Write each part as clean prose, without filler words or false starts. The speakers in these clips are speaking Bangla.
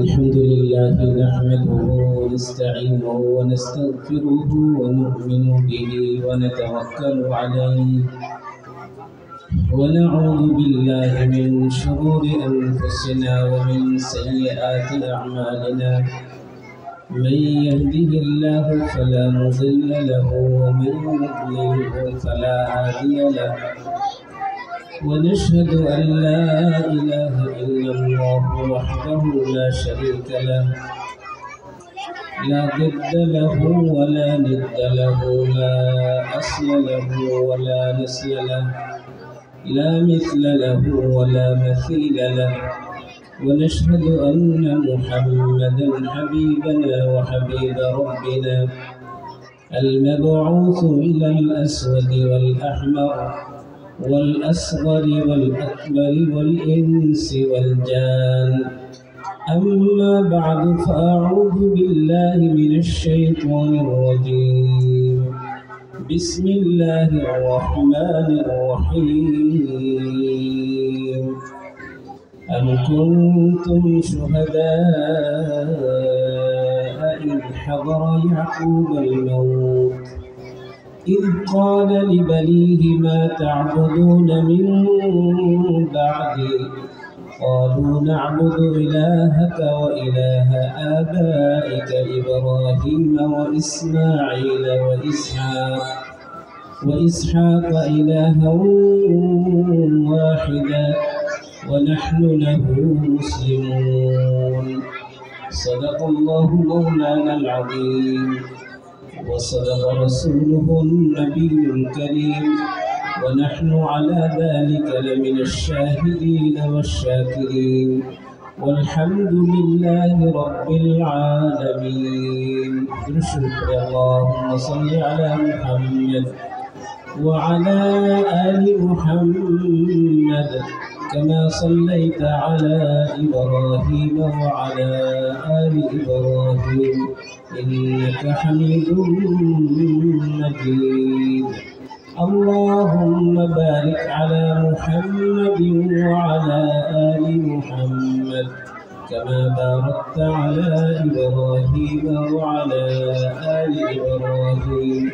الحمد لله نحمده ونستعينه ونستغفره ونؤمن به ونتوكل عليه ونعوذ بالله من شرور أنفسنا ومن سيئات أعمالنا. من يهده الله فلا مضل له ومن يضلله فلا هادي له، ونشهد أن لا إله إلا الله وحده لا شريك له، لا ضد له ولا ند له، لا أصل له ولا نسل له، لا مثل له ولا مثيل له. ونشهد أن محمدا حبيبنا وحبيب ربنا المبعوث إلى الأسود والأحمر والأصغر والأكبر والإنس والجان. أما بعد فأعوذ بالله من الشيطان الرجيم. بسم الله الرحمن الرحيم. أم كنتم شهداء إذ حضر يعقوب الموت إذ قال لبنيه ما تعبدون من بعدي قالوا نعبد إلهك وإله آبائك إبراهيم وإسماعيل وإسحاق إلها واحدا ونحن له مسلمون. صدق الله مولانا العظيم وصدق رسوله النبي الكريم، ونحن على ذلك لمن الشاهدين والشاكرين، والحمد لله رب العالمين. اللهم صل على محمد وعلى آل محمد كما صليت على إبراهيم وعلى آل إبراهيم إنك حميد مجيد. اللهم بارك على محمد وعلى آل محمد كما باركت على إبراهيم وعلى آل إبراهيم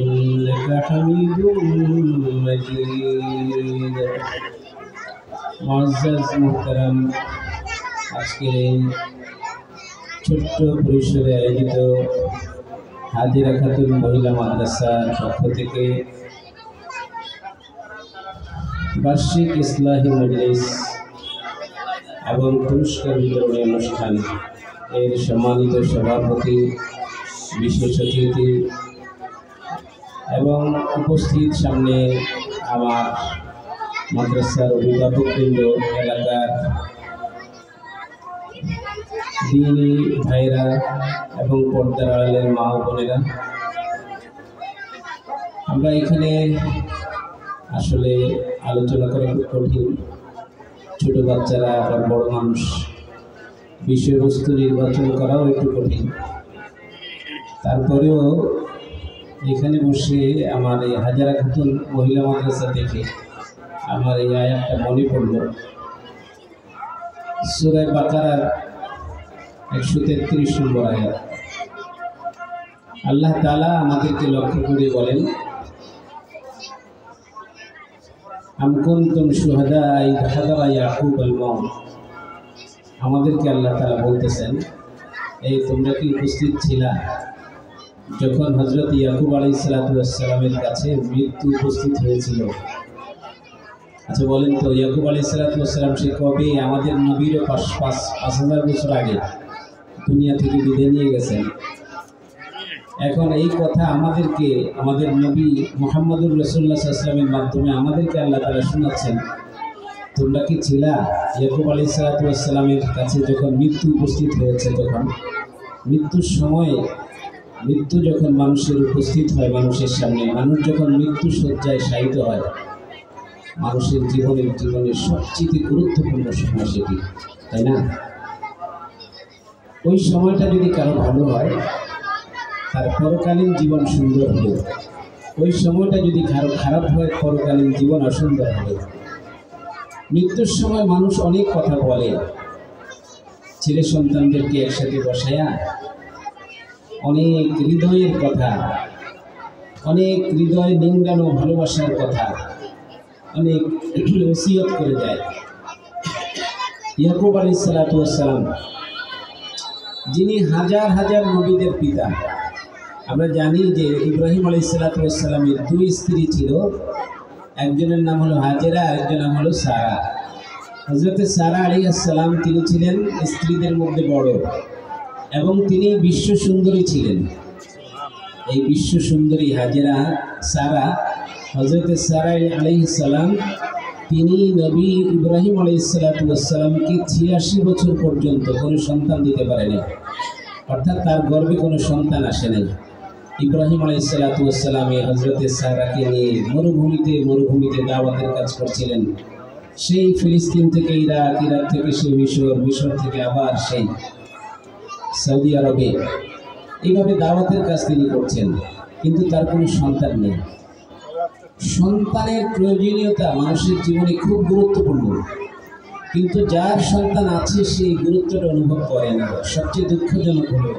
إنك حميد مجيد। মুআজ্জাজ মুহতারাম, আজকের এই ছোট্ট পরিসরে আয়োজিত হাজিরা খাতুন মহিলা মাদ্রাসার পক্ষ থেকে বার্ষিক ইসলাহি মজলিস এবং পুরস্কার বিতরণী অনুষ্ঠান এর সম্মানিত সভাপতি, বিশেষ অতিথি এবং উপস্থিত সামনে আমার মাদ্রাসার অভিভাবকবৃন্দ, এলাকার দিনী ভাইরা এবং পর্দার আড়ালের মা ও বোনেরা, আমরা এখানে আসলে আলোচনা করা খুব কঠিন। ছোট বাচ্চারা আবার বড় মানুষ, বিষয়বস্তু নির্বাচন করাও একটু কঠিন। তারপরেও এখানে বসে আমার এই হাজারা খাতুন মহিলা মাদ্রাসা দেখে আমার এই আয়াতটা মনে পড়ল। সূরা বাকারার 133 নম্বর আয়াত। আল্লাহ তাআলা আমাদেরকে লক্ষ্য করে বলেন, আম কুনতুম শুহাদা ইয হাদারা ইয়াকুব আল মাউত। আমাদেরকে আল্লাহ তাআলা বলতেছেন, এই তোমরা কি উপস্থিত ছিলা যখন হযরত ইয়াকুব আলাইহিস সালাতু ওয়াস সালামের কাছে মৃত্যু উপস্থিত হয়েছিল? আচ্ছা বলেন তো, ইয়াকুব আলাইহিস সালাতু ওয়াস সালাম সে কবে আমাদের নবীর 5000 বছর আগে দুনিয়া থেকে বিদায় নিয়ে গেছেন। এখন এই কথা আমাদেরকে আমাদের নবী মুহাম্মদুর রাসূলুল্লাহ সাল্লাল্লাহু আলাইহি ওয়াসাল্লামের মাধ্যমে আমাদেরকে আল্লাহ তাআলা শোনাচ্ছেন, তোমরা কি ছিলা ইয়াকুব আলাইহিস সালাতু ওয়াস সালামের কাছে যখন মৃত্যু উপস্থিত হয়েছে? তখন মৃত্যুর সময়ে, মৃত্যু যখন মানুষের উপস্থিত হয় মানুষের সামনে, মানুষ যখন মৃত্যু শয্যায় শায়িত হয়, মানুষের জীবনের সবচেয়ে গুরুত্বপূর্ণ সময় সেটি, তাই না? ওই সময়টা যদি কারো ভালো হয়, তার পরকালীন জীবন সুন্দর হবে। ওই সময়টা যদি কারো খারাপ হয়, পরকালীন জীবন অসুন্দর হবে। মৃত্যুর সময় মানুষ অনেক কথা বলে, ছেলে সন্তানদেরকে একসাথে বসায়া অনেক হৃদয়ের কথা, অনেক হৃদয় নিংড়ানো ভালোবাসার কথা অনেক ওসিয়ত করে যায়। ইয়াকুব আলাইহিস সালাতু ওয়াস সালাম, যিনি হাজার হাজার নবীদের পিতা। আমরা জানি যে ইব্রাহিম আলাইহিস সালাতু ওয়াস সালামের দুই স্ত্রী ছিল, একজনের নাম হলো হাজেরা, আরেকজনের নাম হলো সারা। হযরত সারা আলাইহিস সালাম তিনি ছিলেন স্ত্রীদের মধ্যে বড় এবং তিনি বিশ্ব সুন্দরী ছিলেন। এই বিশ্ব সুন্দরী হাজেরা সারা, হযরত সারা আলাইহিস সালাম তিনি নবী ইব্রাহিম আলাইহিস সালাতু ওয়াস সালামকে 86 বছর পর্যন্ত কোনো সন্তান দিতে পারেনি, অর্থাৎ তার গর্ভে কোনো সন্তান আসে নাই। ইব্রাহিম আলাইহিস সালাতু ওয়াস সালাম হযরত সারাকে নিয়ে মরুভূমিতে দাওয়াতের কাজ করছিলেন। সেই ফিলিস্তিন থেকে ইরাক, ইরাক থেকে সেই মিশর, মিশর থেকে আবার সেই সৌদি আরবে, এইভাবে দাওয়াতের কাজ তিনি করছেন, কিন্তু তার কোনো সন্তান নেই। সন্তানের প্রয়োজনীয়তা মানুষের জীবনে খুব গুরুত্বপূর্ণ, কিন্তু যার সন্তান আছে সেই গুরুত্বটা অনুভব করে না। সবচেয়ে দুঃখজনক হলো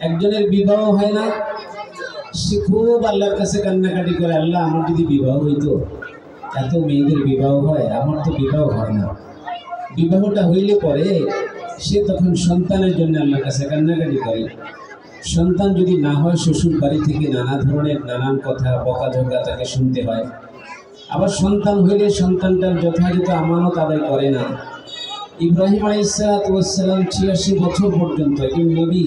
একজনের বিবাহ হয় না, সে খুব আল্লাহর কাছে কান্নাকাটি করে, আল্লাহ আমার যদি বিবাহ হইতো, এত মেয়েদের বিবাহ হয়, আমার তো বিবাহ হয় না। বিবাহটা হইলে পরে সে তখন সন্তানের জন্য আল্লাহর কাছে কান্নাকাটি করে। সন্তান যদি না হয়, শ্বশুর বাড়ি থেকে নানান কথা বকাঝকা তাকে শুনতে হয়। আবার সন্তান হইলে সন্তানটার যথাযথ আমানত আদায় করে না। ইব্রাহিম আলাইহিস সালাতু ওয়াস সালাম 86 বছর পর্যন্ত একজন নবী,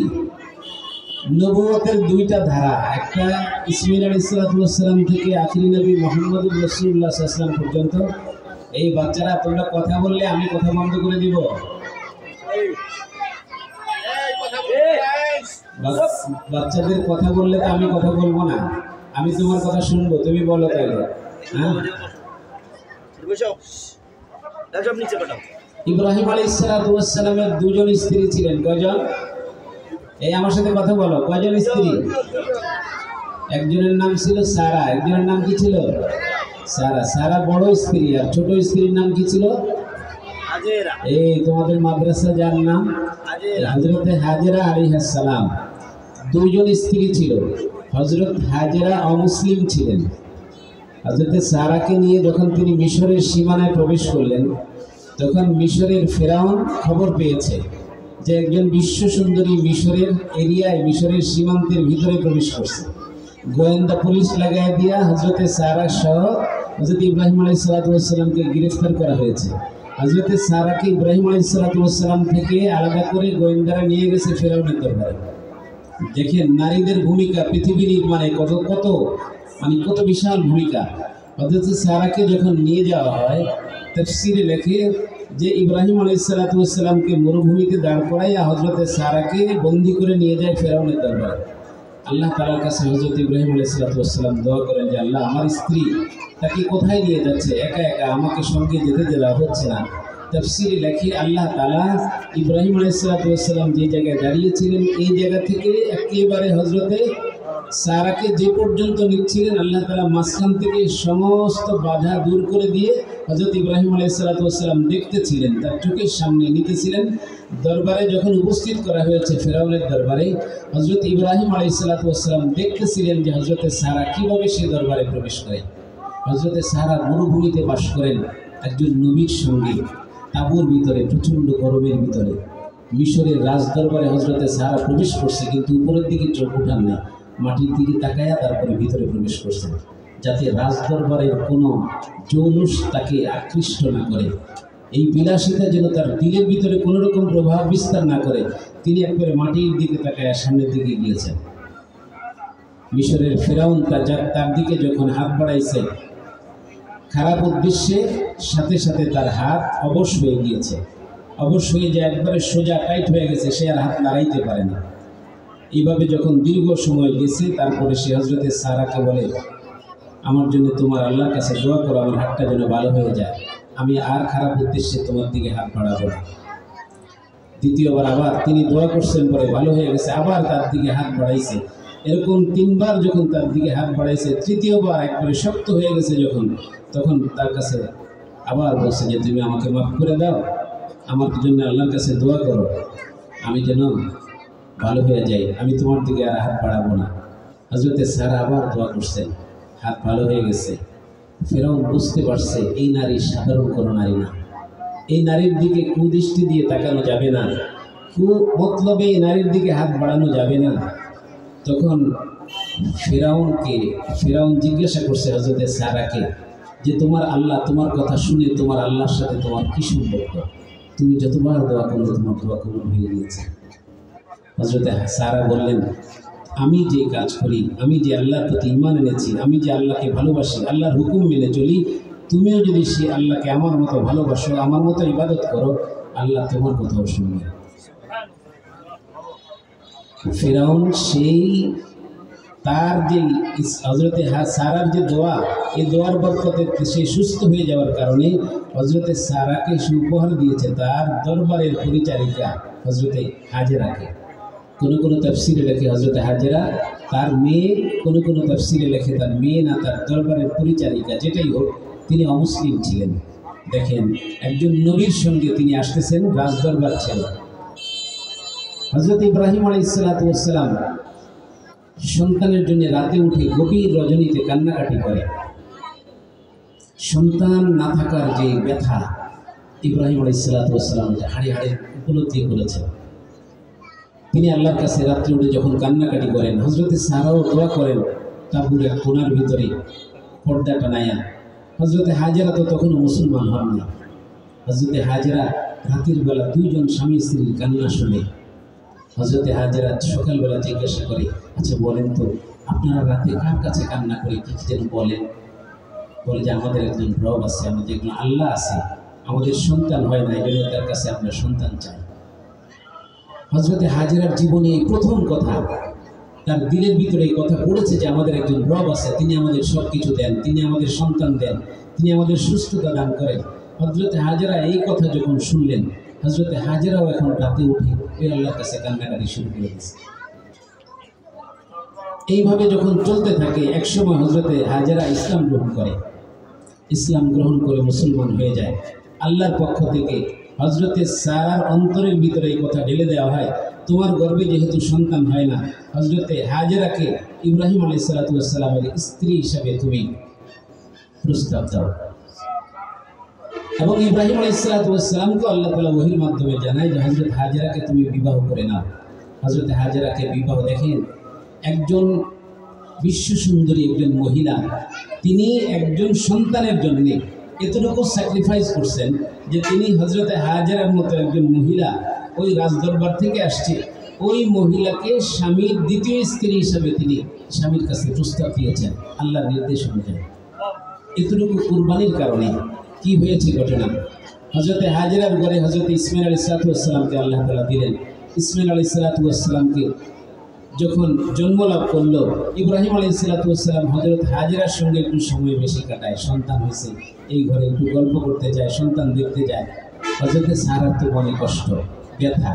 নবুয়তের দুইটা ধারা, একটা ইসমাঈল আলাইহিস সালাতু ওয়াস সালাম থেকে আখিরি নবী মুহাম্মদুর রাসূলুল্লাহ সাল্লাল্লাহু আলাইহি ওয়াসাল্লাম পর্যন্ত। এই বাচ্চারা তোমরা কথা বললে আমি কথা বন্ধ করে দিব। বাচ্চাদের কথা বললে তো আমি কথা বলবো না, আমি তোমার কথা শুনবো, তুমি বলো তাইলে। হ্যাঁ, ইব্রাহিম আলাইহিস সালাতু ওয়াস সালামের দুজন স্ত্রী ছিলেন। কয়জন? এই আমার সাথে কথা বলো, কয়জন স্ত্রী? একজনের নাম ছিল সারা, একজনের নাম কি ছিল? সারা। সারা বড় স্ত্রী, আর ছোট স্ত্রীর নাম কি ছিল? হাজেরা। এই তোমাদের মাদ্রাসা যার নাম হযরত হাজেরা আলাইহিস সালাম। দুইজন স্ত্রী ছিল। হযরত হাজেরা অমুসলিম ছিলেন। হযরত সারাকে নিয়ে যখন তিনি মিশরের সীমানায় প্রবেশ করলেন, তখন মিশরের ফেরাউন খবর পেয়েছে যে একজন বিশ্ব সুন্দরী মিশরের এরিয়ায়, মিশরের সীমান্তের ভিতরে প্রবেশ করছে। গোয়েন্দা পুলিশ লাগাই দিয়া হযরত সারা সহ হযরত ইব্রাহিম আলাইহিস সালাতু ওয়াস সালামকে গ্রেফতার করা হয়েছে। হযরত সারাকে ইব্রাহিম আলাইহিস সালাতু ওয়াস সালাম থেকে আলাদা করে গোয়েন্দারা নিয়ে গেছে ফেরাউনের দরবারে। দেখেন নারীদের ভূমিকা পৃথিবীর কত বিশাল ভূমিকা। হযরত সারাকে যখন নিয়ে যাওয়া হয়, তাফসীরে লেখে যে ইব্রাহিম আলাইহিস সালাতু ওয়াস সালামকে মরুভূমিতে দাঁড় করাইয়া হযরত সারাকে বন্দী করে নিয়ে যায় ফেরাউনের দরবারে। আল্লাহ তাআলার কাছে হযরত ইব্রাহিম আলাইহিস সালাতু ওয়াস সালাম দোয়া করেন যে আল্লাহ, আমার স্ত্রী তাকে কোথায় নিয়ে যাচ্ছে, একা একা আমাকে সঙ্গে যেতে দেওয়া হচ্ছে না। তাফসীরে লেখে আল্লাহ তাআলা ইব্রাহিম আলাইহিস সালাতু ওয়াস সালাম যে জায়গায় দাঁড়িয়েছিলেন, এই জায়গা থেকে একেবারে হযরতে সারাকে যে পর্যন্ত নিচ্ছিলেন, আল্লাহ তাআলা মাঝখান থেকে সমস্ত বাধা দূর করে দিয়ে হযরত ইব্রাহিম আলাইহিস সালাতু ওয়াস সালাম দেখতেছিলেন, তার চোখের সামনে নিতেছিলেন। দরবারে যখন উপস্থিত করা হয়েছে ফেরাউনের দরবারে, হযরত ইব্রাহিম আলাইহিস সালাতু ওয়াস সালাম দেখতেছিলেন যে হযরত সারা কিভাবে সে দরবারে প্রবেশ করে। হযরত সারা মরুভূমিতে বাস করেন একজন নবীর সঙ্গে, তাঁবুর ভিতরে, প্রচণ্ড গরমের ভিতরে। মিশরের রাজদরবারে হযরত সারা প্রবেশ করছে, কিন্তু উপরের দিকে চোখ উঠান না, মাটির দিকে তাকায়া তারপরে ভিতরে প্রবেশ করছেন, যাতে রাজদরবারের কোনো জৌলুস তাকে আকৃষ্ট না করে, এই বিলাসিতা যেন তার দিলের ভিতরে কোনো রকম প্রভাব বিস্তার না করে। তিনি একবারে মাটির দিকে তাকায়া সামনের দিকে গিয়েছেন। মিশরের ফেরাউন তার দিকে যখন হাত বাড়াইছে খারাপ উদ্দেশ্যে, সাথে সাথে তার হাত অবশ হয়ে গিয়েছে, অবশ হয়ে যায়, একবারে সোজা টাইট হয়ে গেছে, সে আর হাত নাড়াইতে পারে না। এইভাবে যখন দীর্ঘ সময় গেছে, তারপরে সে হযরত সারাকে বলে, আমার জন্য তোমার আল্লাহর কাছে দোয়া করো, আমার হাতটা যেন ভালো হয়ে যায়, আমি আর খারাপ উদ্দেশ্যে তোমার দিকে হাত বাড়াবো না। দ্বিতীয়বার আবার তিনি দোয়া করছেন, পরে ভালো হয়ে গেছে, আবার তার দিকে হাত বাড়াইছে। এরকম 3 বার যখন তার দিকে হাত বাড়াইছে, তৃতীয়বার একবারে শক্ত হয়ে গেছে যখন, তখন তার কাছে আবার বলছে যে তুমি আমাকে মাফ করে দাও, আমার জন্য আল্লাহর কাছে দোয়া করো, আমি যেন ভালো হয়ে যাই, আমি তোমার দিকে আর হাত বাড়াবো না। হযরতে সারা আবার দোয়া করছেন, হাত ভালো হয়ে গেছে। ফেরাউন বুঝতে পারছে এই নারী সাধারণ কোনো নারী না, এই নারীর দিকে কুদৃষ্টি দিয়ে তাকানো যাবে না, মতলবে এই নারীর দিকে হাত বাড়ানো যাবে না। তখন ফেরাউন জিজ্ঞাসা করছে হযরতে সারাকে যে তোমার আল্লাহ তোমার কথা শুনে তোমার আল্লাহর সাথে তোমার কি সম্পর্ক? তুমি যতবার দোয়া করলে তোমার দোয়া কবুল হয়ে গিয়েছে। হযরতে সারা বললেন, আমি যে কাজ করি, আমি যে আল্লাহর প্রতি ঈমান এনেছি, আমি যে আল্লাহকে ভালোবাসি, আল্লাহর হুকুম মেনে চলি, তুমিও যদি সে আল্লাহকে আমার মতো ভালোবাসো, আমার মতো ইবাদত করো, আল্লাহ তোমার কথাও শুনবে। ফেরাউন সেই তার যে হযরতে সারার যে দোয়া, এই দোয়ার বরকতে সে সুস্থ হয়ে যাওয়ার কারণে হযরতে সারাকে সে উপহার দিয়েছে তার দরবারের পরিচারিকা হযরতে হাজেরাকে। কোনো তাফসিরে লেখে হযরতে হাজেরা তার মেয়ে, কোনো তাফসিরে লেখে তার মেয়ে না, তার দরবারের পরিচারিকা। যেটাই হোক, তিনি অমুসলিম ছিলেন। দেখেন, একজন নবীর সঙ্গে তিনি আসতেছেন, রাজদরবার ছিল। হযরত ইব্রাহিম আলাইহিস সালাতু ওয়াস সালাম সন্তানের জন্য রাতে উঠে গভীর রজনীতে কান্নাকাটি করে। সন্তান না থাকার যে ব্যথা ইব্রাহিম আলাইহিস সালাতু ওয়াস সালাম হাড়ে হাড়ে উপলব্ধি করেছেন। তিনি আল্লাহর কাছে রাত্রে উঠে যখন কান্নাকাটি করেন, হযরতে সারাও দোয়া করেন তাঁবুর এক কোণার ভিতরে পর্দা টানায়া। হযরতে হাজেরা তো তখনও মুসলমান হননি। হযরতে হাজেরা রাতের বেলা দুইজন স্বামী স্ত্রীর কান্না শুনে হযরতে হাজেরা সকালবেলা জিজ্ঞাসা করে, আচ্ছা বলেন তো, আপনারা রাতে কার কাছে কান্না করে কি যেন বলেন? বলে যে আমাদের একজন রব আছে, আমাদের একজন আল্লাহ আছে, আমাদের সন্তান হয় না, এই জন্য তার কাছে আমরা সন্তান চাই। হযরতে হাজেরার জীবনে এই প্রথম কথা, তার দিলের ভিতরে এই কথা পড়েছে যে আমাদের একজন রব আছে, তিনি আমাদের সব কিছু দেন, তিনি আমাদের সন্তান দেন, তিনি আমাদের সুস্থতা দান করেন। হযরতে হাজেরা এই কথা যখন শুনলেন, হযরতে হাজেরাও এখন রাতে উঠে ওই আল্লাহর কাছে কান্নাকাটি শুরু করে দিয়েছে। এইভাবে যখন চলতে থাকে, একসময় হযরতে হাজেরা ইসলাম গ্রহণ করে মুসলমান হয়ে যায়। আল্লাহর পক্ষ থেকে হযরতে সারার অন্তরের ভিতরে এই কথা ঢেলে দেওয়া হয়, তোমার গর্ভে যেহেতু সন্তান হয় না, হযরতে হাজেরাকে ইব্রাহিম আলাইহিস সালাতু ওয়াস সালামের স্ত্রী হিসাবে তুমি প্রস্তাব দাও। এবং ইব্রাহিম আলাইহিস সালাতু ওয়াস সালামকে আল্লাহ তাআলা ওহীর মাধ্যমে জানায় যে হযরত হাজেরাকে তুমি বিবাহ করে নাও। হযরত হাজেরাকে বিবাহ, দেখেন একজন বিশ্ব সুন্দরী একজন মহিলা, তিনি একজন সন্তানের জন্য এতটুকু স্যাক্রিফাইস করছেন যে তিনি হযরতে হাজেরার মতো একজন মহিলা ওই রাজদরবার থেকে আসছে, ওই মহিলাকে স্বামীর দ্বিতীয় স্ত্রী হিসাবে তিনি স্বামীর কাছে প্রস্তাব দিয়েছেন আল্লাহর নির্দেশ অনুযায়ী। এতটুকু কুরবানির কারণে কি হয়েছে ঘটনা, হযরতে হাজেরার ঘরে হযরত ইসমাঈল আলাইহিস সালাতু ওয়াস সালামকে আল্লাহ তাআলা দিলেন। ইসমাঈল আলাইহিস সালাতু ওয়াস সালামকে যখন জন্ম লাভ করলো, ইব্রাহিম আলাইহিস সালাতু ওয়াস সালাম হযরত হাজেরার সঙ্গে একটু সময় বেশি কাটায়, সন্তান হয়েছে এই ঘরে একটু গল্প করতে যায়, সন্তান দেখতে যায়। হযরতে সারার তো মনে কষ্ট, ব্যথা,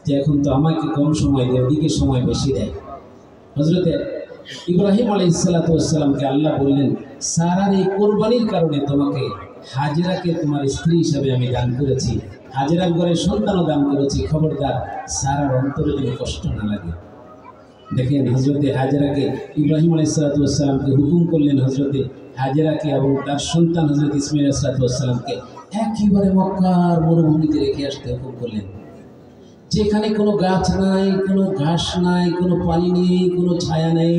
যে এখন তো আমাকে কম সময় দেয়, ওদিকে সময় বেশি দেয়। হযরতে ইব্রাহিম আলাইহিস সালাতু ওয়াস সালামকে আল্লাহ বললেন, সারার এই কোরবানির কারণে তোমাকে হাজেরাকে তোমার স্ত্রী হিসাবে আমি দান করেছি, হাজেরার ঘরে সন্তানও দান করেছি, খবরদার সারার অন্তরে যেন কষ্ট না লাগে। দেখেন, হযরতে হাজেরাকে ইব্রাহিম আলাইহিস সালাতু ওয়াস সালামকে হুকুম করলেন, হযরতে হাজেরাকে এবং তার সন্তান হযরত ইসমাঈল আলাইহিস সালাতু ওয়াস সালামকে একেবারে মক্কার মরুভূমিতে রেখে আসতে হুকুম করলেন, যেখানে কোনো গাছ নাই, কোনো ঘাস নাই, কোনো পানি নেই, কোনো ছায়া নেই,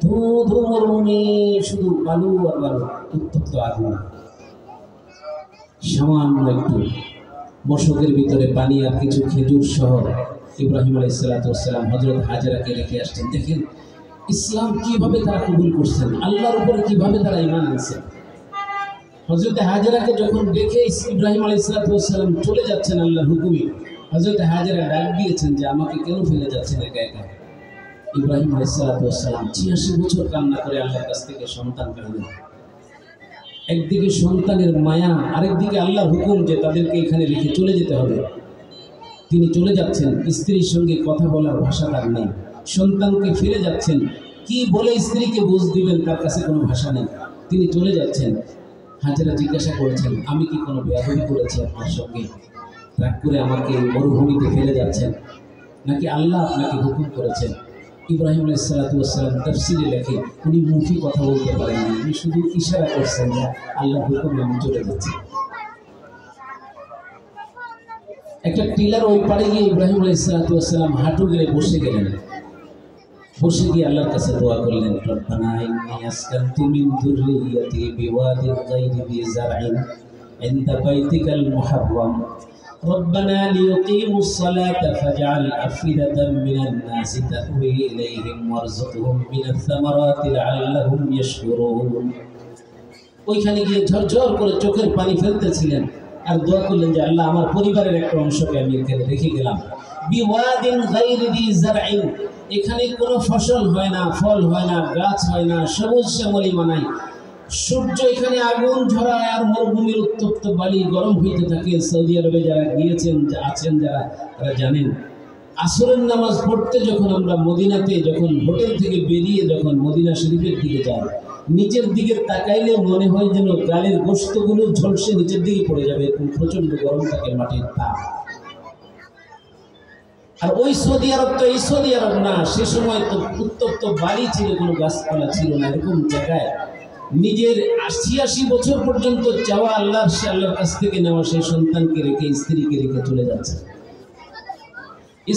ধু ধু মরুভূমি, শুধু বালু আর বালু, উত্তপ্ত আগুন, সামান্য একটু মশকের ভিতরে পানি আর কিছু খেজুর সহ ইব্রাহিম আলাইহিস সালাতু ওয়াস সালাম হযরত হাজেরাকে রেখে আসছেন। দেখেন ইসলাম কিভাবে তারা কবুল করছেন, আল্লাহর উপরে কিভাবে তারা ঈমান আনছেন। হযরতে হাজেরাকে যখন দেখে ইব্রাহিম আলাইহিস সালাতু ওয়াস সালাম চলে যাচ্ছেন আল্লাহর হুকুমে, হযরতে হাজেরা ডাক দিয়েছেন যে আমাকে কেন ফেলে যাচ্ছেন একা একা। ইব্রাহিম আলাইহিস সালাতু ওয়াস সালাম 86 বছর কান্না করে আল্লাহর কাছ থেকে সন্তান পেলেন। একদিকে সন্তানের মায়া, আরেকদিকে আল্লাহর হুকুম যে তাদেরকে এখানে রেখে চলে যেতে হবে। তিনি চলে যাচ্ছেন, স্ত্রীর সঙ্গে কথা বলার ভাষা তার নেই, সন্তানকে ফেলে যাচ্ছেন, কি বলে স্ত্রীকে বুঝ দিবেন তার কাছে কোনো ভাষা নেই। তিনি চলে যাচ্ছেন, হাজেরা জিজ্ঞাসা করেছেন, আমি কি কোনো বেয়াদবি করেছি আপনার সঙ্গে? রাগ করে আমাকে মরুভূমিতে ফেলে যাচ্ছেন, নাকি আল্লাহ আপনাকে হুকুম করেছেন? ইব্রাহিম আলাইহিস সালাতু ওয়াস সালাম তাফসীরে লেখে, উনি মুখে কথা বলতে পারেননি, উনি শুধু ইশারা করছেন যে আল্লাহর হুকুমে আমি চলে যাচ্ছি। একটা টিলার ওই পাড়ে গিয়ে ইব্রাহিম আলাইহিস সালাতু ওয়াস সালাম হাঁটু গেড়ে বসে গেলেন। বসে গিয়ে আল্লাহর কাছে দোয়া করলেন, রব্বানা ইন্নী আসকানতু মিন যুররিয়্যাতি বিওয়াদিন গায়রি যি যার'ইন ইনদা বাইতিকাল মুহাররাম রব্বানা লিয়ুকিমুস সালাতা ফাজআল আফইদাতাম মিনান নাসি তাহওয়ি ইলাইহিম ওয়ারযুকহুম মিনাস সামারাতি লাআল্লাহুম ইয়াশকুরুন। ওইখানে গিয়ে ঝরঝর করে চোখের পানি ফেলতেছিলেন আর দোয়া করলেন যে আল্লাহ, আমার পরিবারের একটা অংশকে আমি এখানে রেখে গেলাম। বিওয়াদিন গায়রি যি যার'ইন, এখানে কোনো ফসল হয় না, ফল হয় না, গাছ হয় না, সবুজ শ্যামলিমা নাই। সূর্য এখানে আগুন ঝরায় আর মরুভূমির উত্তপ্ত বালি গরম হইতে থাকে। সৌদি আরবে যারা গিয়েছেন, আছেন যারা, তারা জানেন আসরের নামাজ পড়তে যখন আমরা মদিনাতে, যখন হোটেল থেকে বেরিয়ে যখন মদিনা শরীফের দিকে যাই, নিচের দিকে তাকাইলে মনে হয় যেন গালের গোশতগুলো ঝলসে নিচের দিকে পড়ে যাবে, এরকম প্রচন্ড গরম থাকে মাটির তাপ। আর ওই সৌদি আরব তো এই সৌদি আরব না, সে সময় তো উত্তপ্ত বালি ছিল, কোনো গাছপালা ছিল না। এরকম জায়গায় নিজের ৮০ বছর পর্যন্ত চাওয়া আল্লাহর কাছ থেকে নেওয়া সেই সন্তানকে রেখে, স্ত্রীকে রেখে চলে যাচ্ছে।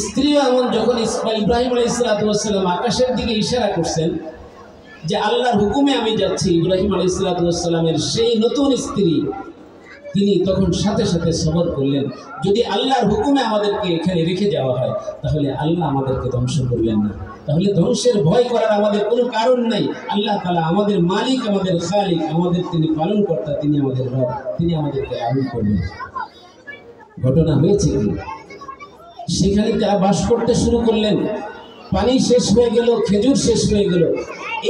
স্ত্রী এমন, যখন ইব্রাহিম আলাইহিস সালাতু ওয়াস সালাম আকাশের দিকে ইশারা করছেন যে আল্লাহর হুকুমে আমি যাচ্ছি, ইব্রাহিম আলাইহিস সালাতু ওয়াস সালামের সেই নতুন স্ত্রী, তিনি তখন সাথে সাথে সবর করলেন, যদি আল্লাহর হুকুমে আমাদেরকে এখানে রেখে যাওয়া হয় তাহলে আল্লাহ আমাদেরকে ধ্বংস করবেন না, তাহলে ধ্বংসের ভয় করার আমাদের কোনো কারণ নাই। আল্লাহ তাআলা আমাদের মালিক, আমাদের খালিক, আমাদের তিনি পালনকর্তা, তিনি আমাদের রব, তিনি আমাদেরকে লালন করবেন। ঘটনা হয়েছে কি, সেখানে তারা বাস করতে শুরু করলেন। পানি শেষ হয়ে গেল, খেজুর শেষ হয়ে গেল।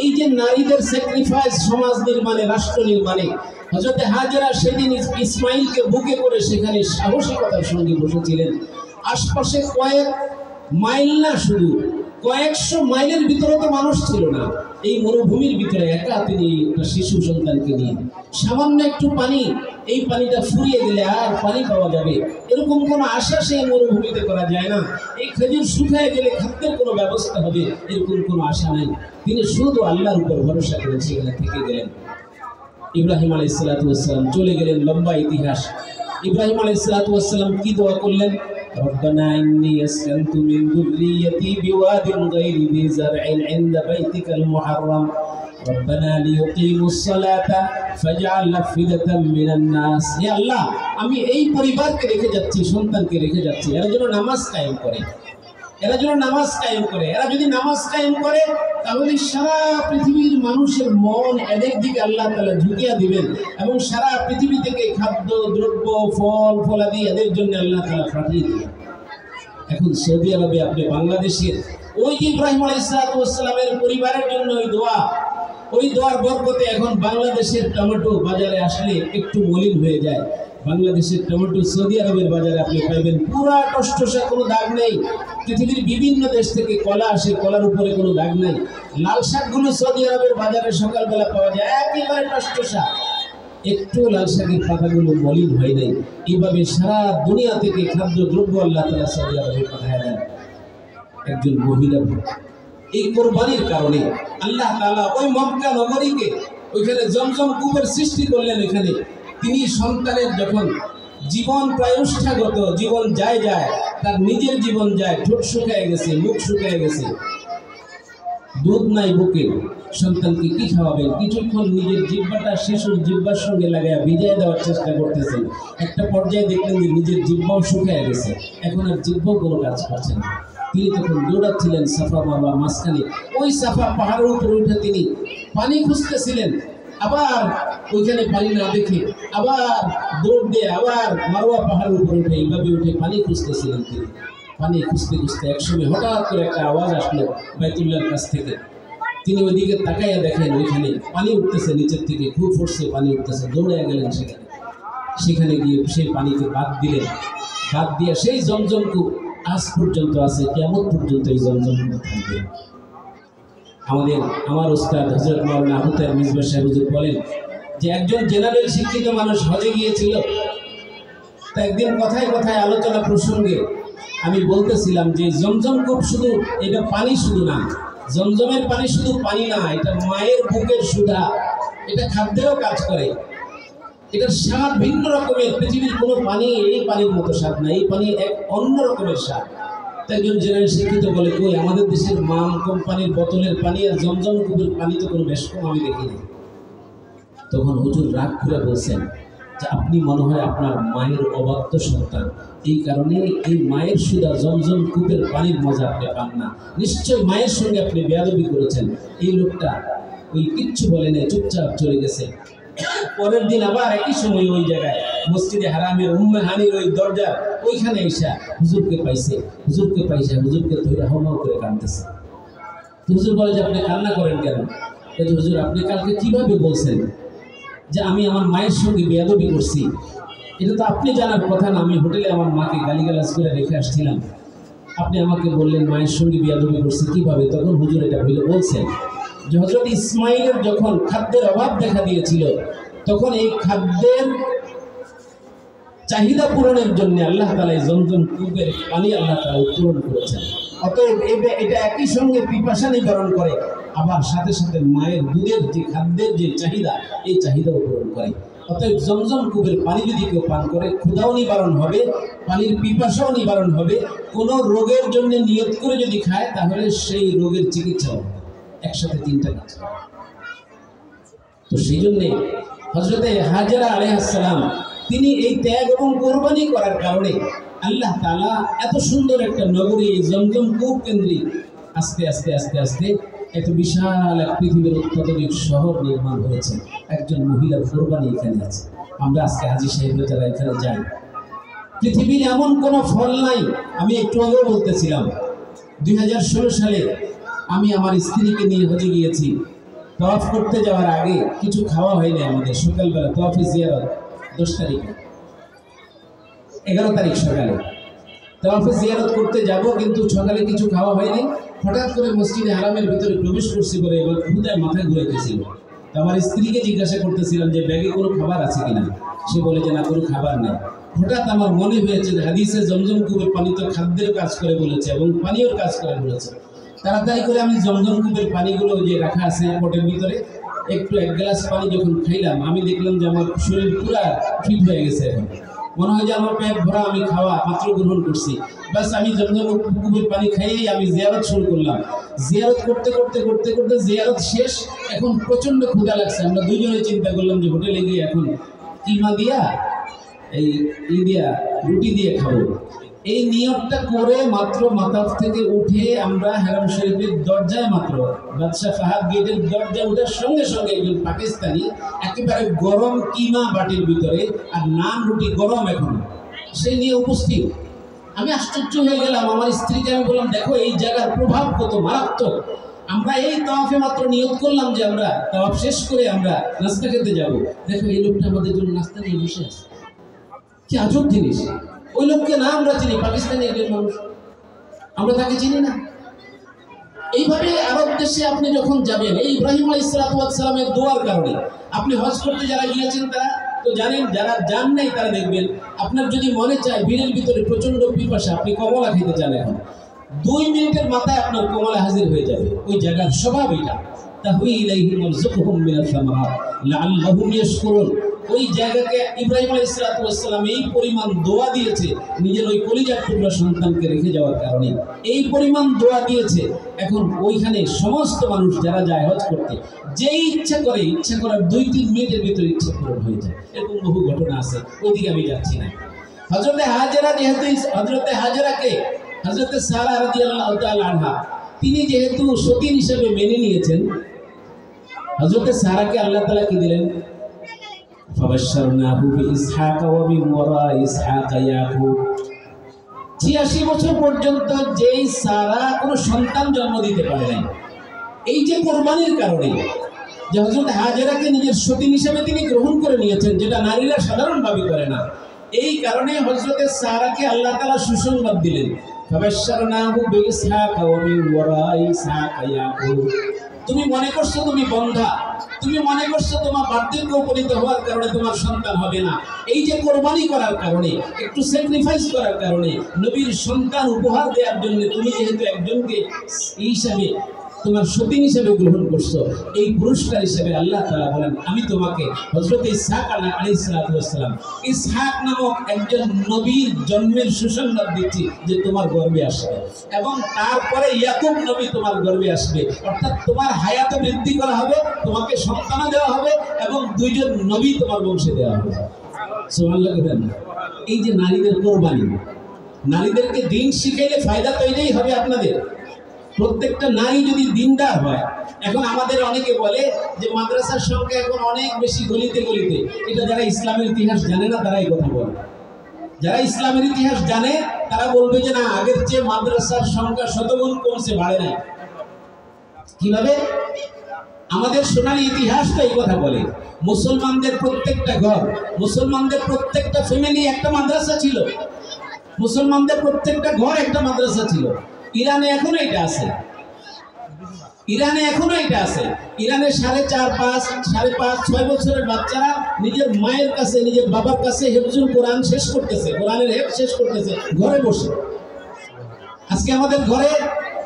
এই যে নারীদের স্যাক্রিফাইস সমাজ নির্মাণে, রাষ্ট্র নির্মাণে, হযরত হাজেরা সেদিন ইসমাইলকে বুকে করে সেখানে সাহসিকতার সঙ্গে বসেছিলেন। আশপাশে কয়েক মাইল না, শুধু কয়েকশো মাইলের ভিতরে তো মানুষ ছিল না। এই মরুভূমির ভিতরে একা তিনি একটা শিশু সন্তানকে নিয়ে, সামান্য একটু পানি, এই পানিটা ফুরিয়ে গেলে আর পানি পাওয়া যাবে এরকম কোনো আশা সেই মরুভূমিতে করা যায় না। এই খেজুর শুকিয়ে গেলে খাদ্যের কোনো ব্যবস্থা হবে এরকম কোনো আশা নাই। তিনি শুধু আল্লাহর উপর ভরসা করে সেখানে থেকে গেলেন। ইব্রাহিম আলাইহিস সালাতু ওয়াস সালাম চলে গেলেন, লম্বা ইতিহাস। ইব্রাহিম আলাইহিস সালাতু ওয়াস সালাম কি দোয়া করলেন? রব্বানা ইন্নী আসকানতু মিন যুররিয়্যাতি বিওয়াদিন গায়রি যি যার'ইন ইনদা বাইতিকাল মুহাররাম রব্বানা লিয়ুকিমুস সালাতা ফাজআল আফইদাতাম মিনান নাস। হে আল্লাহ, আমি এই পরিবারকে রেখে যাচ্ছি, সন্তানকে রেখে যাচ্ছি, এরা যেন নামাজ কায়েম করে, এরা যেন নামাজ কায়েম করে। এরা যদি নামাজ কায়েম করে তাহলে সারা পৃথিবীর মানুষের মন এদের দিকে আল্লাহ তাআলা ঝুঁকিয়ে দিবেন এবং সারা পৃথিবী থেকে খাদ্য দ্রব্য, ফল ফলাদি এদের জন্য আল্লাহ তাআলা পাঠিয়ে দিবেন। এখন সৌদি আরবে আপনি বাংলাদেশের ওই যে ইব্রাহিম আলাইহিস সালাতু ওয়াস সালামের পরিবারের জন্য ওই দোয়ার বরকতে এখন বাংলাদেশের টমেটো বাজারে আসলে একটু মলিন হয়ে যায়। বাংলাদেশের টমেটো সৌদি আরবের বাজারে আপনি পাইবেন পুরা টসটসা, কোনো দাগ নেই। পৃথিবীর বিভিন্ন দেশ থেকে কলা আসে, কলার উপরে কোনো দাগ নাই। লাল শাকগুলো সৌদি আরবের বাজারে সকালবেলা পাওয়া যায়, একেবারে টসটসা, একটু লাল শাকের পাতাগুলো মলিন হয় নাই। এইভাবে সারা দুনিয়া থেকে খাদ্য দ্রব্য আল্লাহ তাআলা সৌদি আরবে পাঠায় দেন একজন মহিলা। এই কোরবানির কারণে আল্লাহ তাআলা ওই মক্কা নগরীকে, ওইখানে জমজম কূপের সৃষ্টি করলেন। এখানে তিনি সন্তানের যখন জীবন প্রায়ষ্ঠাগত জীবন যায়, তার নিজের জীবন যায়, ঠোঁট শুকিয়ে গেছে, মুখ শুকিয়ে গেছে, দুধ নাই বুকে, সন্তানকে কি খাওয়াবেন? কিছুক্ষণ নিজের জিহ্বাটা শিশুর জিহ্বার সঙ্গে লাগায় ভিজিয়ে দেওয়ার চেষ্টা করতেছেন। একটা পর্যায়ে দেখলেন যে নিজের জিহ্বাও শুকিয়ে গেছে, এখন আর জিহ্বাও কোনো কাজ করছে না। তিনি তখন দৌড়াচ্ছিলেন সাফা মারওয়ার মাঝখানে। ওই সাফা পাহাড়ের উপরে উঠে তিনি পানি খুঁজতেছিলেন, আবার ওইখানে পানি না দেখে আবার দৌড় দিয়ে আবার মারওয়া পাহাড়ের উপরে উঠে এইভাবে উঠে পানি খুঁজতেছিলেন। তিনি পানি খুঁজতে খুঁজতে একসময় হঠাৎ করে একটা আওয়াজ আসলো বাইতুল্লাহর কাছ থেকে। তিনি ওইদিকে তাকাইয়া দেখেন ওইখানে পানি উঠতেছে, নিচের থেকে খুব ফোর্সে পানি উঠতেছে। দৌড়ে গেলেন সেখানে গিয়ে সেই পানিকে বাদ দিলেন। বাদ দিয়ে সেই জমজম কূপ আজ পর্যন্ত আছে, কিয়ামত পর্যন্ত এই জমজম কূপ থাকবে। আমার ওস্তাদ হযরত মাওলানা আবু তাহের মিসবাহ সাহেব হুজুর বলেন, যে একজন জেনারেল শিক্ষিত মানুষ হজে গিয়েছিল। তা একদিন কথায় কথায় আলোচনা প্রসঙ্গে আমি বলতেছিলাম যে জমজম কূপ শুধু এটা পানি শুধু না, জমজমের পানি শুধু পানি না, এটা মায়ের বুকের সুধা, এটা খাদ্যেরও কাজ করে। এটার স্বাদ ভিন্ন রকমের, পৃথিবীর কোনো পানি এই পানির মতো স্বাদ না, এই পানি এক অন্য রকমের স্বাদ। একজন জেনারেল শিক্ষিত বলে, কই আমাদের দেশের মাম কোম্পানির বোতলের পানি আর জমজম কূপের পানি তো কোনো বেশ কম আমি দেখিনি। তখন হুজুর রাগ করে বলছেন যে আপনি মনে হয় আপনার মায়ের অবাধ্য সন্তান, এই কারণে এই মায়ের সুধা জমজম কূপের পানির মজা আপনি পান না, নিশ্চয় মায়ের সঙ্গে আপনি বেয়াদবি করেছেন। এই লোকটা ওই কিচ্ছু বলেনি, চুপচাপ চলে গেছে। পরের দিন আবার একই সময় ওই জায়গায় মসজিদে হারামের উম্মে হানির ওই দরজা ওইখানে এসে হুজুরকে পাইছে, হুজুরকে ধরে হাওমাও করে কাঁদতেছে। হুজুর বলে যে আপনি কান্না করেন কেন? হুজুর আপনি কালকে কিভাবে বলছেন যে আমি আমার মায়ের সঙ্গে বেয়াদবি করছি? এটা তো আপনি জানার কথা না, আমি হোটেলে আমার মাকে গালিগালাজ করে রেখে আসছিলাম, আপনি আমাকে বললেন মায়ের সঙ্গে বেয়াদবি করছি কিভাবে? তখন হুজুর এটা বলছেন যে হযরত ইসমাইলের যখন খাদ্যের অভাব দেখা দিয়েছিল, তখন এই খাদ্যের চাহিদা পূরণের জন্য আল্লাহ তাআলা জমজম কূপের পানি আল্লাহ তাআলা উত্তোলন করেছেন। অতএব এটা একই সঙ্গে পিপাসা নিবারণ করে, আবার সাথে সাথে মায়ের দুধের যে খাদ্যের যে চাহিদা, এই চাহিদাও পূরণ করে। অতএব জমজম কূপের পানি যদি কেউ পান করে, ক্ষুধাও নিবারণ হবে, পানির পিপাসাও নিবারণ হবে। কোনো রোগের জন্য নিয়ত করে যদি খায়, তাহলে সেই রোগের চিকিৎসা হবে। একসাথে তিনটা কাজ। তো সেই জন্যে হযরতে হাজেরা আলাইহিস সালাম তিনি এই ত্যাগ এবং কোরবানি করার কারণে আল্লাহ তাআলা এত সুন্দর একটা নগরী জমজম কূপ কেন্দ্রিক আস্তে আস্তে আস্তে আস্তে এত বিশাল এক পৃথিবীর অত্যাধুনিক শহর নির্মাণ হয়েছে। একজন মহিলার কোরবানি এখানে আছে। আমরা আজকে হাজী সাহেবরা যারা এখানে যাই, পৃথিবীর এমন কোনো ফল নাই। আমি একটু আগেও বলতেছিলাম 2016 সালে আমি আমার স্ত্রীকে নিয়ে হজে গিয়েছি। তওয়াফ করতে যাওয়ার আগে কিছু খাওয়া হয়নি আমাদের। সকালবেলা তওয়াফে জিয়ারত 10 তারিখে, 11 তারিখ সকালে তওয়াফে জিয়ারত করতে যাব, কিন্তু সকালে কিছু খাওয়া হয়নি। হঠাৎ করে মসজিদে হারামের ভিতরে প্রবেশ করছি বলে এবার ক্ষুধায় মাথায় ঘুরে গেছিল। তো আমার স্ত্রীকে জিজ্ঞাসা করতেছিলাম যে ব্যাগে কোনো খাবার আছে কিনা। সে বলে যে না, কোনো খাবার নেই। হঠাৎ আমার মনে হয়েছে যে হাদিসে জমজম কূপের পানি তো খাদ্যের কাজ করে বলেছে এবং পানীয়র কাজ করে বলেছে। তাড়াতাড়ি করে আমি জমজম কূপের পানিগুলো যে রাখা আছে পটের ভিতরে, একটু 1 গ্লাস পানি যখন খাইলাম, আমি দেখলাম যে আমার শরীর পুরা ফিট হয়ে গেছে। এখন মনে হয় যে আমার পেট ভরা, আমি খাওয়া মাত্র গ্রহণ করছি। বাস আমি জমজম কূপের পানি খাইয়েই আমি জিয়ারত শুরু করলাম। জিয়ারত করতে করতে করতে করতে জিয়ারত শেষ। এখন প্রচণ্ড ক্ষুধা লাগছে। আমরা দুজনে চিন্তা করলাম যে হোটেলে গিয়ে এখন কিমা দিয়া রুটি দিয়ে খাবো। এই নিয়তটা করে মাত্র মাতাফ থেকে উঠে আমরা হারাম শরীফের দরজায়, মাত্র বাদশাহ ফাহাদ গেটের দরজায় ওঠার সঙ্গে সঙ্গে একজন পাকিস্তানি একেবারে গরম কিমা বাটির ভিতরে আর নান রুটি গরম এখন সেই নিয়ে উপস্থিত। আমি আশ্চর্য হয়ে গেলাম। আমার স্ত্রীকে আমি বললাম, দেখো এই জায়গার প্রভাব কত মারাত্মক। আমরা এই তাওয়াফে মাত্র নিয়ত করলাম যে আমরা তাওয়াফ শেষ করে আমরা নাস্তা খেতে যাব। দেখো এই লোকটা আমাদের জন্য নাস্তা নিয়ে বসে আছে। কি আজব জিনিস! ওই লোককে না আমরা চিনি, পাকিস্তানি একজন মানুষ, আমরা তাকে চিনি না। এইভাবে আরব দেশে আপনি যখন যাবেন, এই ইব্রাহিম আলাইহিস সালামের দোয়ার কারণে আপনি হজ করতে যারা গিয়েছেন তারা তো জানেন, যারা যান নাই তারা দেখবেন। আপনার যদি মনে চায় ভিড়ের ভিতরে প্রচন্ড পিপাসা, আপনি কমলা খেতে চান, এখন 2 মিনিটের মাথায় আপনার কমলা হাজির হয়ে যাবে। ওই জায়গার স্বভাব এটা। তাহওয়ী ইলাইহিম ওয়ারযুকহুম মিনাস সামারাত লাআল্লাহুম ইয়াশকুরুন। ওই জায়গাকে ইব্রাহিম আলাইহিস সালাম এই পরিমাণ দোয়া দিয়েছে নিজের ওই কলিজার টুকরা সন্তানকে রেখে যাওয়ার কারণে, এই পরিমাণ দোয়া দিয়েছে। এখন ওইখানে সমস্ত মানুষ যারা যায় হজ করতে, যেই ইচ্ছা করার 2-3 মিনিটের ভিতরে ইচ্ছা পূরণ হয়ে যায়। এরকম বহু ঘটনা আছে, ওইদিকে আমি যাচ্ছি না। হযরতে হাজেরা, যেহেতু হযরতে হাজেরাকে হযরতে সারা রাদিয়াল্লাহু তাআলা আনহা তিনি যেহেতু সতীন হিসেবে মেনে নিয়েছেন, হযরতে সারাকে আল্লাহ তাআলা কি দিলেন? ফাবাশশারনাহু বিইসহাক ওয়া মিন ওয়ারাই ইসহাক ইয়াকুব। 86 বছর পর্যন্ত যেই সারা কোনো সন্তান জন্ম দিতে পারে নাই, এই যে কোরবানির কারণে, যে হযরত হাজেরাকে নিজের সতীন হিসেবে তিনি গ্রহণ করে নিয়েছেন, যেটা নারীরা সাধারণভাবে করে না, এই কারণে হযরতে সারাকে আল্লাহ তাআলা সুসংবাদ দিলেন। ফাবাশশারনাহু বিইসহাক ওয়া মিন ওয়ারাই ইসহাক ইয়াকুব। তুমি মনে করছো তুমি বন্ধা, তুমি মনে করছো তোমার বার্ধক্য উপনীত হওয়ার কারণে তোমার সন্তান হবে না, এই যে কোরবানি করার কারণে, একটু স্যাক্রিফাইস করার কারণে, নবীর সন্তান উপহার দেওয়ার জন্য তুমি যেহেতু একজনকে এই হিসাবে তোমার সতীন হিসেবে গ্রহণ করছো, এই পুরস্কার হিসেবে আল্লাহ তাআলা বলেন আমি তোমাকে হযরত ইসহাক আলাইহিস সালাম ইসহাক নামক একজন নবীর জন্মের সুসংবাদ দিচ্ছি যে তোমার গর্ভে আসবে, এবং তারপরে ইয়াকুব নবী তোমার গর্ভে আসবে, অর্থাৎ তোমার হায়াত বৃদ্ধি করা হবে, তোমাকে সন্তান দেওয়া হবে এবং দুইজন নবী তোমার বংশে দেওয়া হবে। সুবহানাল্লাহ। এই যে নারীদের কোরবানি, নারীদেরকে দিন শিখাইলে ফায়দা তো এটাই হবে আপনাদের। প্রত্যেকটা নারী যদি দিনদার হয়, এখন আমাদের অনেকে বলে যে মাদ্রাসার সংখ্যা এখন অনেক বেশি গলিতে গলিতে, এটা যারা ইসলামের ইতিহাস জানে না তারাই কথা বলে। যারা ইসলামের ইতিহাস জানে তারা বলবে যে না, আগের চেয়ে মাদ্রাসার সংখ্যা শতগুণ কমছে, বাড়ে নাই। কিভাবে? আমাদের সোনালী ইতিহাস তো এই কথা বলে। মুসলমানদের প্রত্যেকটা ঘর, মুসলমানদের প্রত্যেকটা ফ্যামিলি একটা মাদ্রাসা ছিল, মুসলমানদের প্রত্যেকটা ঘর একটা মাদ্রাসা ছিল। ইরানে এখনো এটা আছে, ইরানে এখনো এটা আছে। ইরানে 4.5, 5.5, 6 বছরের বাচ্চারা নিজের মায়ের কাছে, নিজের বাবার কাছে হেফজুল কোরআন শেষ করতেছে, কোরআনের হেফজ শেষ করতেছে ঘরে বসে। আজকে আমাদের ঘরে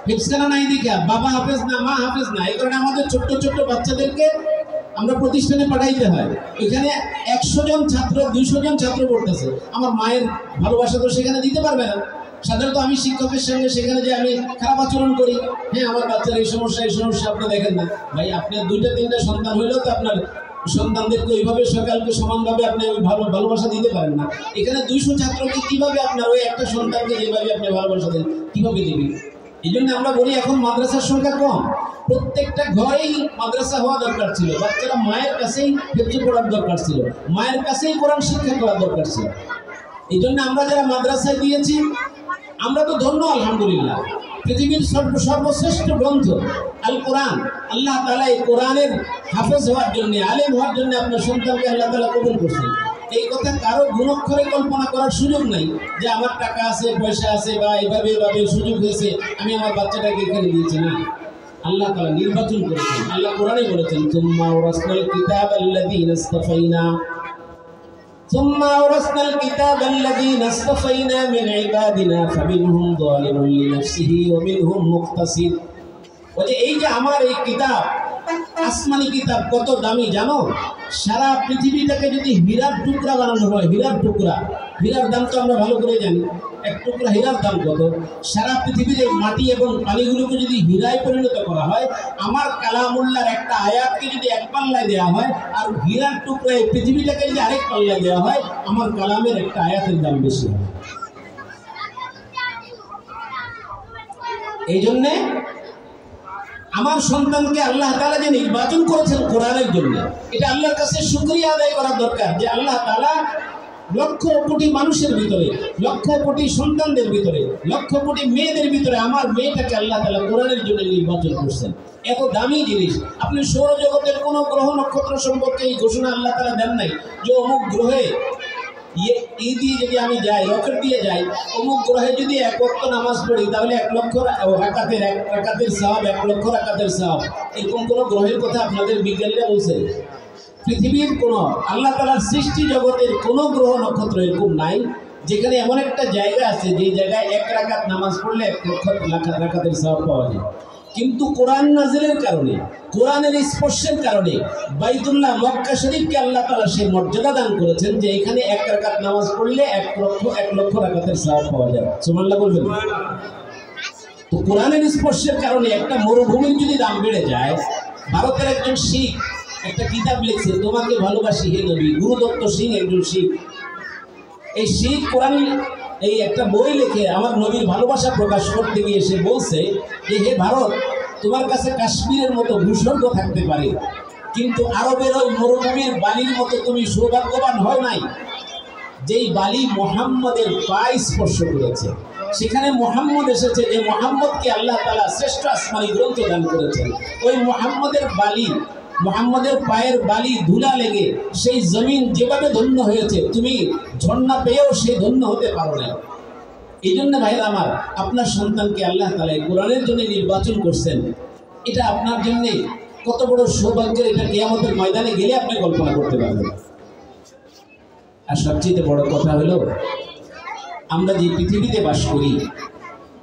হেফজখানা নাই দেখা, বাবা হাফেজ না, মা হাফেজ না, এই কারণে আমাদের ছোট্ট ছোট্ট বাচ্চাদেরকে আমরা প্রতিষ্ঠানে পাঠাইতে হয়। এখানে 100 জন ছাত্র, 200 জন ছাত্র পড়তেছে। আমার মায়ের ভালোবাসা তো সেখানে দিতে পারবে না। সাধারণত আমি শিক্ষকের সঙ্গে সেখানে যে আমি খারাপ আচরণ করি, হ্যাঁ আমার বাচ্চার এই সমস্যা আপনি দেখেন না। ভাই আপনার 2-3টা সন্তান হইলেও তো আপনার সন্তানদেরকে ওইভাবে সকালকে সমানভাবে আপনি ভালোবাসা দিতে পারেন না। এখানে 200 ছাত্রকে কিভাবে আপনার ওই একটা সন্তানকে যেভাবে আপনি ভালোবাসা দেন কিভাবে দিবেন? এই জন্য আমরা বলি এখন মাদ্রাসার সংখ্যা কম। প্রত্যেকটা ঘরেই মাদ্রাসা হওয়া দরকার ছিল, বাচ্চারা মায়ের কাছেই হেফজ পড়ার দরকার ছিল, মায়ের কাছেই কোরআন শিক্ষা করার দরকার ছিল। এই জন্য আমরা যারা মাদ্রাসায় দিয়েছি আমরা তো ধন্য, আলহামদুলিল্লাহ। পৃথিবীর সর্বশ্রেষ্ঠ গ্রন্থ আল কোরআন, আল্লাহ তাআলা এই কোরআনের হাফেজ হওয়ার জন্য, আলেম হওয়ার জন্য আপনার সন্তানকে আল্লাহ তাআলা কবুল করছেন। এই কথা কারো গুণক্ষরে কল্পনা করার সুযোগ নাই যে আমার টাকা আছে, পয়সা আছে, বা এভাবে সুযোগ হয়েছে আমি আমার বাচ্চাটাকে এখানে দিয়েছি। না, আল্লাহ তাআলা নির্বাচন করেছেন। আল্লাহ কোরআনে বলেছেন সুম্মা আওরাসনাল কিতাবাল্লাযীনা ইসতাফাইনা ثم أورثنا الكتاب الذين اصطفينا من عبادنا فمنهم ظالم لنفسه ومنهم مقتصد। ওই যে এই যে আমার এই কিতাব, আসমানি কিতাব কত দামি জানো? সারা পৃথিবীটাকে যদি হীরার টুকরা বানানো হয়, হীরার টুকরা, হীরার দাম তো আমরা ভালো করে জানি, এক টুকরা হীরার দাম কত। সারা পৃথিবীর এই মাটি এবং পানিগুলোকে যদি হীরায় পরিণত করা হয়, আমার কালামুল্লাহর একটা আয়াতকে যদি এক পাল্লায় দেওয়া হয়, আর হীরার টুকরা এই পৃথিবীটাকে যদি আরেক পাল্লায় দেওয়া হয়, আমার কালামের একটা আয়াতের দাম বেশি হয়। এই জন্যে আমার সন্তানকে আল্লাহ তাআলা যে নির্বাচন করেছেন কোরআনের জন্য, এটা আল্লাহর কাছে শুকরিয়া আদায় করা দরকার যে আল্লাহ তাআলা লক্ষ কোটি মানুষের ভিতরে, লক্ষ কোটি সন্তানদের ভিতরে, লক্ষ কোটি মেয়েদের ভিতরে আমার মেয়েটাকে আল্লাহ তাআলা কোরআনের জন্য নির্বাচন করছেন। এত দামি জিনিস। আপনি সৌরজগতের কোনো গ্রহ নক্ষত্র সম্পর্কে এই ঘোষণা আল্লাহ তাআলা দেন নাই যে অমুক গ্রহে এই দিয়ে যদি আমি যাই, রকেট দিয়ে যাই, অমুক গ্রহে যদি 1 ওয়াক্ত নামাজ পড়ি তাহলে 1 লক্ষ রাকাতের সওয়াব, 1 লক্ষ রাকাতের সওয়াব। এরকম কোনো গ্রহের কথা আপনাদের বিজ্ঞানীরা বলছে? পৃথিবীর কোনো, আল্লাহ তাআলার সৃষ্টি জগতের কোনো গ্রহ নক্ষত্র এরকম নাই যেখানে এমন একটা জায়গা আছে যে জায়গায় 1 রাকাত নামাজ পড়লে 1 লক্ষ রাকাতের সওয়াব পাওয়া যায়। কিন্তু কোরআন নাজিলের কারণে, কোরআনের স্পর্শের কারণে বাইতুল্লাহ মক্কা শরীফকে আল্লাহ তাআলা সেই মর্যাদা দান করেছেন যে এখানে 1 রাকাত নামাজ পড়লে 1 লক্ষ রাকাতের সওয়াব পাওয়া যায়। সুবহানাল্লাহ বলবেন। তো কোরআনের স্পর্শের কারণে একটা মরুভূমির যদি দাম বেড়ে যায়, ভারতের একজন শিখ একটা কিতাব লিখছে, তোমাকে ভালোবাসি হে নবী, গুরুদত্ত সিং একজন শিখ। এই শিখ কোরআন এই একটা বই লিখে আমার নবীর ভালোবাসা প্রকাশ করতে গিয়ে সে বলছে যে হে ভারত, তোমার কাছে কাশ্মীরের মতো ভূস্বর্গ থাকতে পারে, কিন্তু আরবের ওই মরুভূমির বালির মতো তুমি সৌভাগ্যবান হও নাই যেই বালি মুহাম্মদের পায়ে স্পর্শ করেছে। সেখানে মুহাম্মদ এসেছে, যে মুহাম্মদকে আল্লাহ তাআলা শ্রেষ্ঠ আসমানি গ্রন্থ দান করেছেন। ওই মুহাম্মদের বালি, মুহাম্মদের পায়ের বালি ধুলা লেগে সেই জমিন যেভাবে ধন্য হয়েছে, তুমি ঝর্ণা পেয়েও সে ধন্য হতে পারো না। এই জন্য ভাইরা আমার, আপনার সন্তানকে আল্লাহ তাআলা কোরআনের জন্য নির্বাচন করছেন। এটা আপনার জন্যে কত বড় সৌভাগ্যের, এটা কিয়ামতের ময়দানে গেলে আপনি কল্পনা করতে পারবেন। আর সবচেয়ে বড় কথা হলো, আমরা যে পৃথিবীতে বাস করি,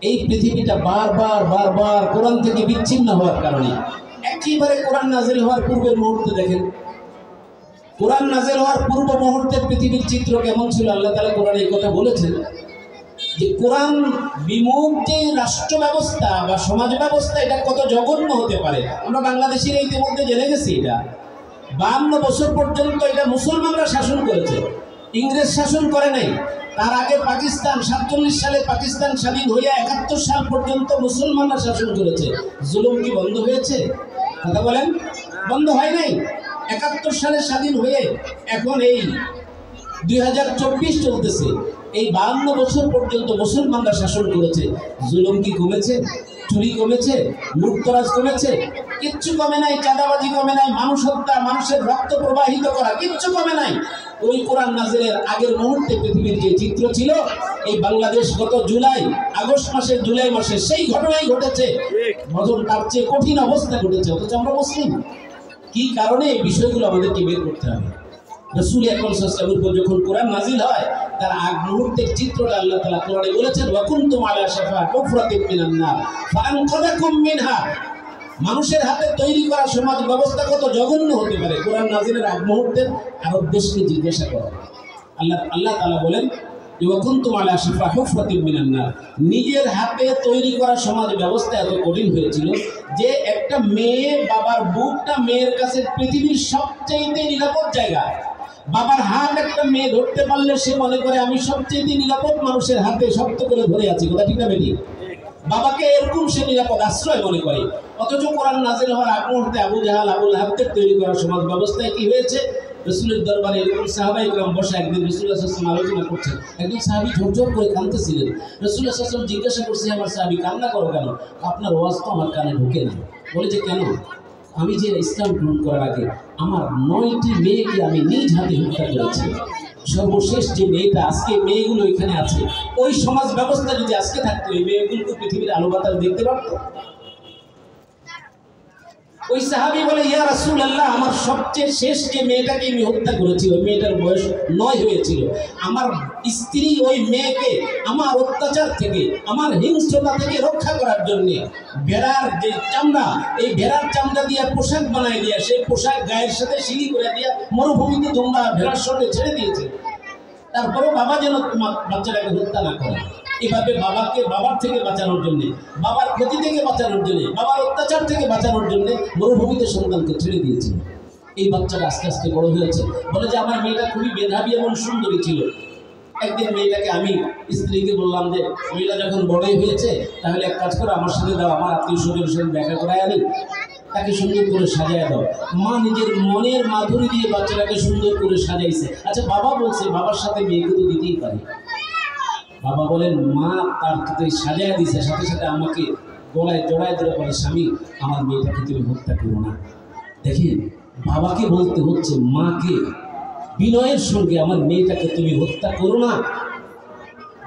এই পৃথিবীটা বারবার বারবার কোরআন থেকে বিচ্ছিন্ন হওয়ার কারণে, একেবারে কোরআন নাজিল হওয়ার পূর্বের মুহূর্তে দেখেন, কোরআন নাজিল হওয়ার পূর্ব মুহূর্তে পৃথিবীর চিত্র কেমন ছিল। আল্লাহ তাআলা কোরআনে এই কথা বলেছেন যে কোরআন বিমুখ যে রাষ্ট্র ব্যবস্থা বা সমাজ ব্যবস্থা, এটা কত জঘন্য হতে পারে। আমরা বাংলাদেশের ইতিমধ্যে জেনে গেছি, এটা 52 বছর পর্যন্ত এটা মুসলমানরা শাসন করেছে, ইংরেজ শাসন করে নাই। তার আগে পাকিস্তান 47 সালে পাকিস্তান স্বাধীন হয়ে 71 সাল পর্যন্ত মুসলমানরা শাসন করেছে। জুলুম কি বন্ধ হয়েছে? কথা বলেন, বন্ধ হয় নাই। 71 সালে স্বাধীন হয়ে এখন এই 2024 চলতেছে, এই 52 বছর পর্যন্ত মুসলমানরা শাসন করেছে। জুলুম কি কমেছে? চুরি কমেছে? লুটতরাজ কমেছে? কিচ্ছু কমে নাই। চাঁদাবাজি কমে নাই, মানুষ হত্যা, মানুষের রক্ত প্রবাহিত করা কিচ্ছু কমে নাই। ওই কোরআন নাজিলের আগের মুহূর্তে পৃথিবীর যে চিত্র ছিল, এই বাংলাদেশ গত আগস্ট মাসে, জুলাই মাসে সেই ঘটনাই ঘটেছে। বরং তার চেয়ে কঠিন অবস্থা ঘটেছে, অথচ আমরা মুসলিম। কি কারণে? এই বিষয়গুলো আমাদেরকে বের করতে হবে। রাসূল আকরাম সাল্লাল্লাহু আলাইহি ওয়াসাল্লামের উপর যখন কোরআন নাজিল হয়, তার আগ মুহূর্তের চিত্রটা আল্লাহ তাআলা কোরআনে বলেছেন, ওয়া কুনতুম আলা শাফা হুফরাতিন মিনান নার ফাআনকাযাকুম মিনহা। মানুষের হাতে তৈরি করা সমাজ ব্যবস্থা কত জঘন্য হতে পারে। কোরআন নাজিলের আগ মুহূর্তের আরব দেশকে জিজ্ঞাসা করো। আল্লাহ তাআলা বলেন, ওয়া কুনতুম আলা শাফা হুফরাতিন মিনান নার। নিজের হাতে তৈরি করা সমাজ ব্যবস্থা এত কঠিন হয়েছিল যে একটা মেয়ে, বাবার বুকটা মেয়ের কাছে পৃথিবীর সবচেয়ে নিরাপদ জায়গা। বাবার হাত একটা মেয়ে ধরতে পারলে সে মনে করে আমি সবচেয়ে নিরাপদ মানুষের হাতে শক্ত করে ধরে আছি। কথা ঠিক না বেটি? বাবাকে এরকম সে নিরাপদ আশ্রয় মনে করে। অথচ কোরআন নাজিল হওয়ার আগ মুহূর্তে আবু জাহাল, আবুল লাহাবদের তৈরি করা সমাজ ব্যবস্থায় কি হয়েছে? রাসূলের দরবারে এরকম সাহাবায়ে কেরাম বসে একদিন রাসূলুল্লাহ সাল্লাল্লাহু আলাইহি ওয়াসাল্লাম আলোচনা করছেন। একজন সাহাবী ঝরঝর করে কাঁদতেছিলেন। রাসূলুল্লাহ সাল্লাল্লাহু আলাইহি ওয়াসাল্লাম জিজ্ঞাসা করছে, আমার সাহাবী কান্না করো কেন? আপনার ওয়াজ তো আমার কানে ঢোকে না। বলে যে কেন? আমি যে ইসলাম গ্রহণ করার আগে আমার 9টি মেয়েকে আমি নিজ হাতে হত্যা করেছি। সর্বশেষ যে মেয়েটা, আজকে মেয়েগুলো এখানে আছে, ওই সমাজ ব্যবস্থা যদি আজকে থাকতো, এই মেয়েগুলো পৃথিবীর আলো বাতাস দেখতে পারত? ওই সাহাবী বলে, ইয়া রাসূলুল্লাহ, আমার সবচেয়ে শেষ যে মেয়েটাকে আমি হত্যা করেছি, ওই মেয়েটার বয়স 9 হয়েছিল। আমার স্ত্রী ওই মেয়েকে আমার অত্যাচার থেকে, আমার হিংস্রতা থেকে রক্ষা করার জন্য ভেড়ার যে চামড়া, এই ভেড়ার চামড়া দিয়ে পোশাক বানায় দিয়া, সেই পোশাক গায়ের সাথে সিলি করে দিয়া মরুভূমিতে তোমরা ভেড়ার সঙ্গে ছেড়ে দিয়েছে। তারপরেও বাবা যেন বাচ্চাটাকে হত্যা না করে। এভাবে বাবাকে বাবার থেকে বাঁচানোর জন্য, বাবার ক্ষতি থেকে বাঁচানোর জন্য, বাবার অত্যাচার থেকে বাঁচানোর জন্য মরুভূমিতে সন্তানকে ছেড়ে দিয়েছিল। এই বাচ্চাটা আস্তে আস্তে বড় হয়েছে। বলে যে আমার মেয়েটা খুবই মেধাবী এবং সুন্দরী ছিল। একদিন মেয়েটাকে আমি স্ত্রীকে বললাম যে মেয়েটা যখন বড়ই হয়েছে, তাহলে এক কাজ করো, আমার সাথে দাও, আমার আত্মীয় স্বজনের সাথে দেখা করায় আনি, তাকে সুন্দর করে সাজায় দাও। মা নিজের মনের মাধুরী দিয়ে বাচ্চাটাকে সুন্দর করে সাজাইছে। আচ্ছা, বাবা বলছে বাবার সাথে মেয়েকে তো দিতেই পারে। বাবা বলেন, মা তার সাজায় দিছে, সাথে সাথে আমাকে গলায় জড়ায় ধরে বলে, স্বামী, আমার মেয়েটাকে তুমি হত্যা করো না। দেখেন, বাবাকে বলতে হচ্ছে মাকে বিনয়ের সঙ্গে, আমার মেয়েটাকে তুমি হত্যা করো না।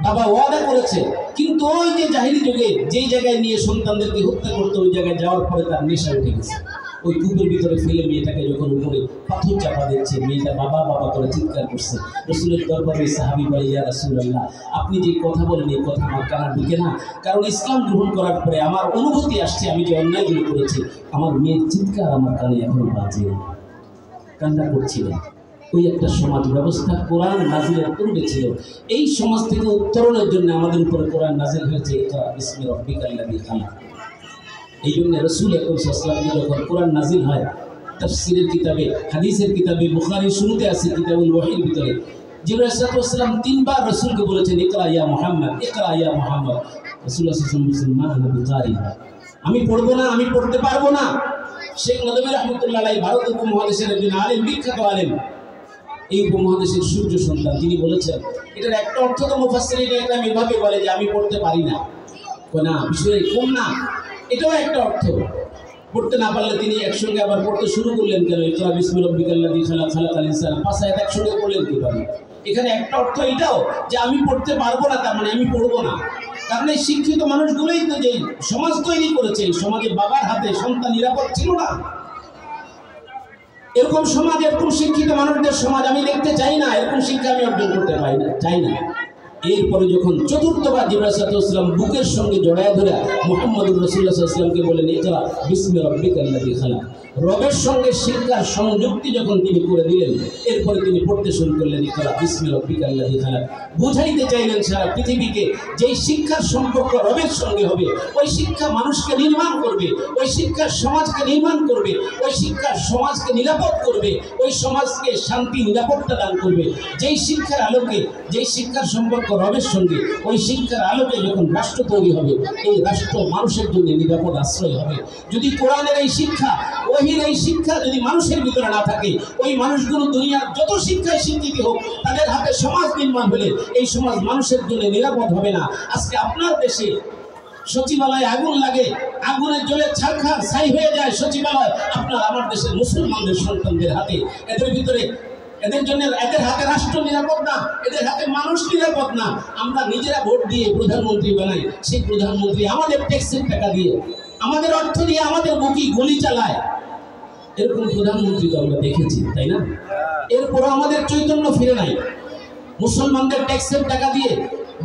বাবা ওয়াদা করেছে, কিন্তু ওই যে জাহিলি যুগে যেই জায়গায় নিয়ে সন্তানদেরকে হত্যা করতো, ওই জায়গায় যাওয়ার পরে তার নেশা উঠে গেছে। ওই কূপের ভিতরে ফেলে মেয়েটাকে যখন উপরে পাথর চাপা দিচ্ছে, মেয়েটা বাবা বাবা করে চিৎকার করছে। রাসূলের দরবারে সাহাবী বলে, ইয়া রাসূলুল্লাহ, আপনি যে কথা বলেন এই কথা আমার কানে ঢুকে না। কারণ ইসলাম গ্রহণ করার পরে আমার অনুভূতি আসছে, আমি যে অন্যায়গুলো করেছি, আমার মেয়ের চিৎকার আমার কানে এখনো বাজে। কান্না করছিলেন। ওই একটা সমাজ ব্যবস্থা কোরআন নাজিলের পূর্বে ছিল। এই সমাজ থেকে উত্তরণের জন্য আমাদের উপরে কোরআন নাজিল হয়েছে, ইকরা বিসমি রাব্বিকাল্লাযী খালাক। এই জন্য রাসূল আকরাম সাল্লাল্লাহু আলাইহি ওয়াসাল্লাম যখন কোরআন নাজিল হয়, তাফসীরের কিতাবে, হাদিসের কিতাবে, বুখারীর শুরুতে আছে কিতাবুল ওয়াহির ভিতরে জিবরাইল সাল্লাল্লাহু আলাইহি ওয়াসাল্লাম 3 বার রাসূলকে বলেছেন, ইকরা ইয়া মুহাম্মদ, ইকরা ইয়া মুহাম্মদ। রাসূলুল্লাহ সাল্লাল্লাহু আলাইহি ওয়াসাল্লাম মা আনা বিকারি, আমি পড়বো না, আমি পড়তে পারবো না। শেখ নদভী রাহমাতুল্লাহ আলাইহি ভারত উপমহাদেশের একজন আলেম, বিখ্যাত আলেম, এই উপমহাদেশের সূর্য সন্তান, তিনি বলেছেন, এটার একটা অর্থ তো মুফাসসিরিন একরাম এভাবে বলে যে আমি পড়তে পারি না। না, বিষয় কম না, এটাও একটা অর্থ। পড়তে না পারলে তিনি একসঙ্গে আবার পড়তে শুরু করলেন কেন? ইকরা বিসমি রাব্বিকাল্লাযী খালাক, খালাকাল ইনসানা, 5 আয়াত একসঙ্গে পড়লেন কিভাবে? এখানে একটা অর্থ এটাও যে আমি পড়তে পারবো না, তার মানে আমি পড়বো না। কারণ এই শিক্ষিত মানুষগুলোই তো যে সমাজ তৈরি করেছে, সমাজে বাবার হাতে সন্তান নিরাপদ ছিল না। এরকম সমাজ, এরকম শিক্ষিত মানুষদের সমাজ আমি দেখতে চাই না। এরকম শিক্ষা আমি অর্জন করতে চাই না। এরপরে যখন চতুর্থবার জিবরাইল সাল্লাল্লাহু আলাইহি ওয়াসাল্লাম বুকের সঙ্গে জড়ায় ধরে মুহাম্মদুর রাসূলুল্লাহ সাল্লাল্লাহু আলাইহি ওয়াসাল্লামকে বলেন, ইকরা বিসমি রাব্বিকাল্লাযী খালাক। রবের সঙ্গে শিক্ষার সংযুক্তি যখন তিনি করে দিলেন, এরপরে তিনি পড়তে শুরু করলেন, ইকরা বিসমি রাব্বিকাল্লাযী খালাক। বুঝাইতে চাইলেন সারা পৃথিবীকে যেই শিক্ষার সম্পর্ক রবের সঙ্গে হবে, ওই শিক্ষা মানুষকে নির্মাণ করবে, ওই শিক্ষার সমাজকে নির্মাণ করবে, ওই শিক্ষার সমাজকে নিরাপদ করবে, ওই সমাজকে শান্তি নিরাপত্তা দান করবে। যেই শিক্ষার আলোকে, যেই শিক্ষার সম্পর্ক রবের সঙ্গে, ওই শিক্ষার আলোকে যখন রাষ্ট্র তৈরি হবে, এই রাষ্ট্র মানুষের জন্য নিরাপদ আশ্রয় হবে। যদি কোরআনের এই শিক্ষা, ওহির এই শিক্ষা যদি মানুষের ভিতরে না থাকে, ওই মানুষগুলো দুনিয়ার যত শিক্ষায় শিক্ষিত হোক, তাদের হাতে সমাজ নির্মাণ হলে এই সমাজ মানুষের জন্য নিরাপদ হবে না। আজকে আপনার দেশে সচিবালয়ে আগুন লাগে, আগুনের জ্বলে ছারখার ছাই হয়ে যায় সচিবালয়, আপনার আমার দেশের মুসলমানদের সন্তানদের হাতে। এদের ভিতরে এদের জন্য, এদের হাতে রাষ্ট্র নিরাপদ না, এদের হাতে মানুষ নিরাপদ না। আমরা নিজেরা ভোট দিয়ে প্রধানমন্ত্রী বানাই, সেই প্রধানমন্ত্রী আমাদের ট্যাক্সের টাকা দিয়ে, আমাদের অর্থ দিয়ে আমাদের বুকি গুলি চালায়। এরকম প্রধানমন্ত্রী তো আমরা দেখেছি, তাই না? এরপরও আমাদের চৈতন্য ফিরে নাই। মুসলমানদের ট্যাক্সের টাকা দিয়ে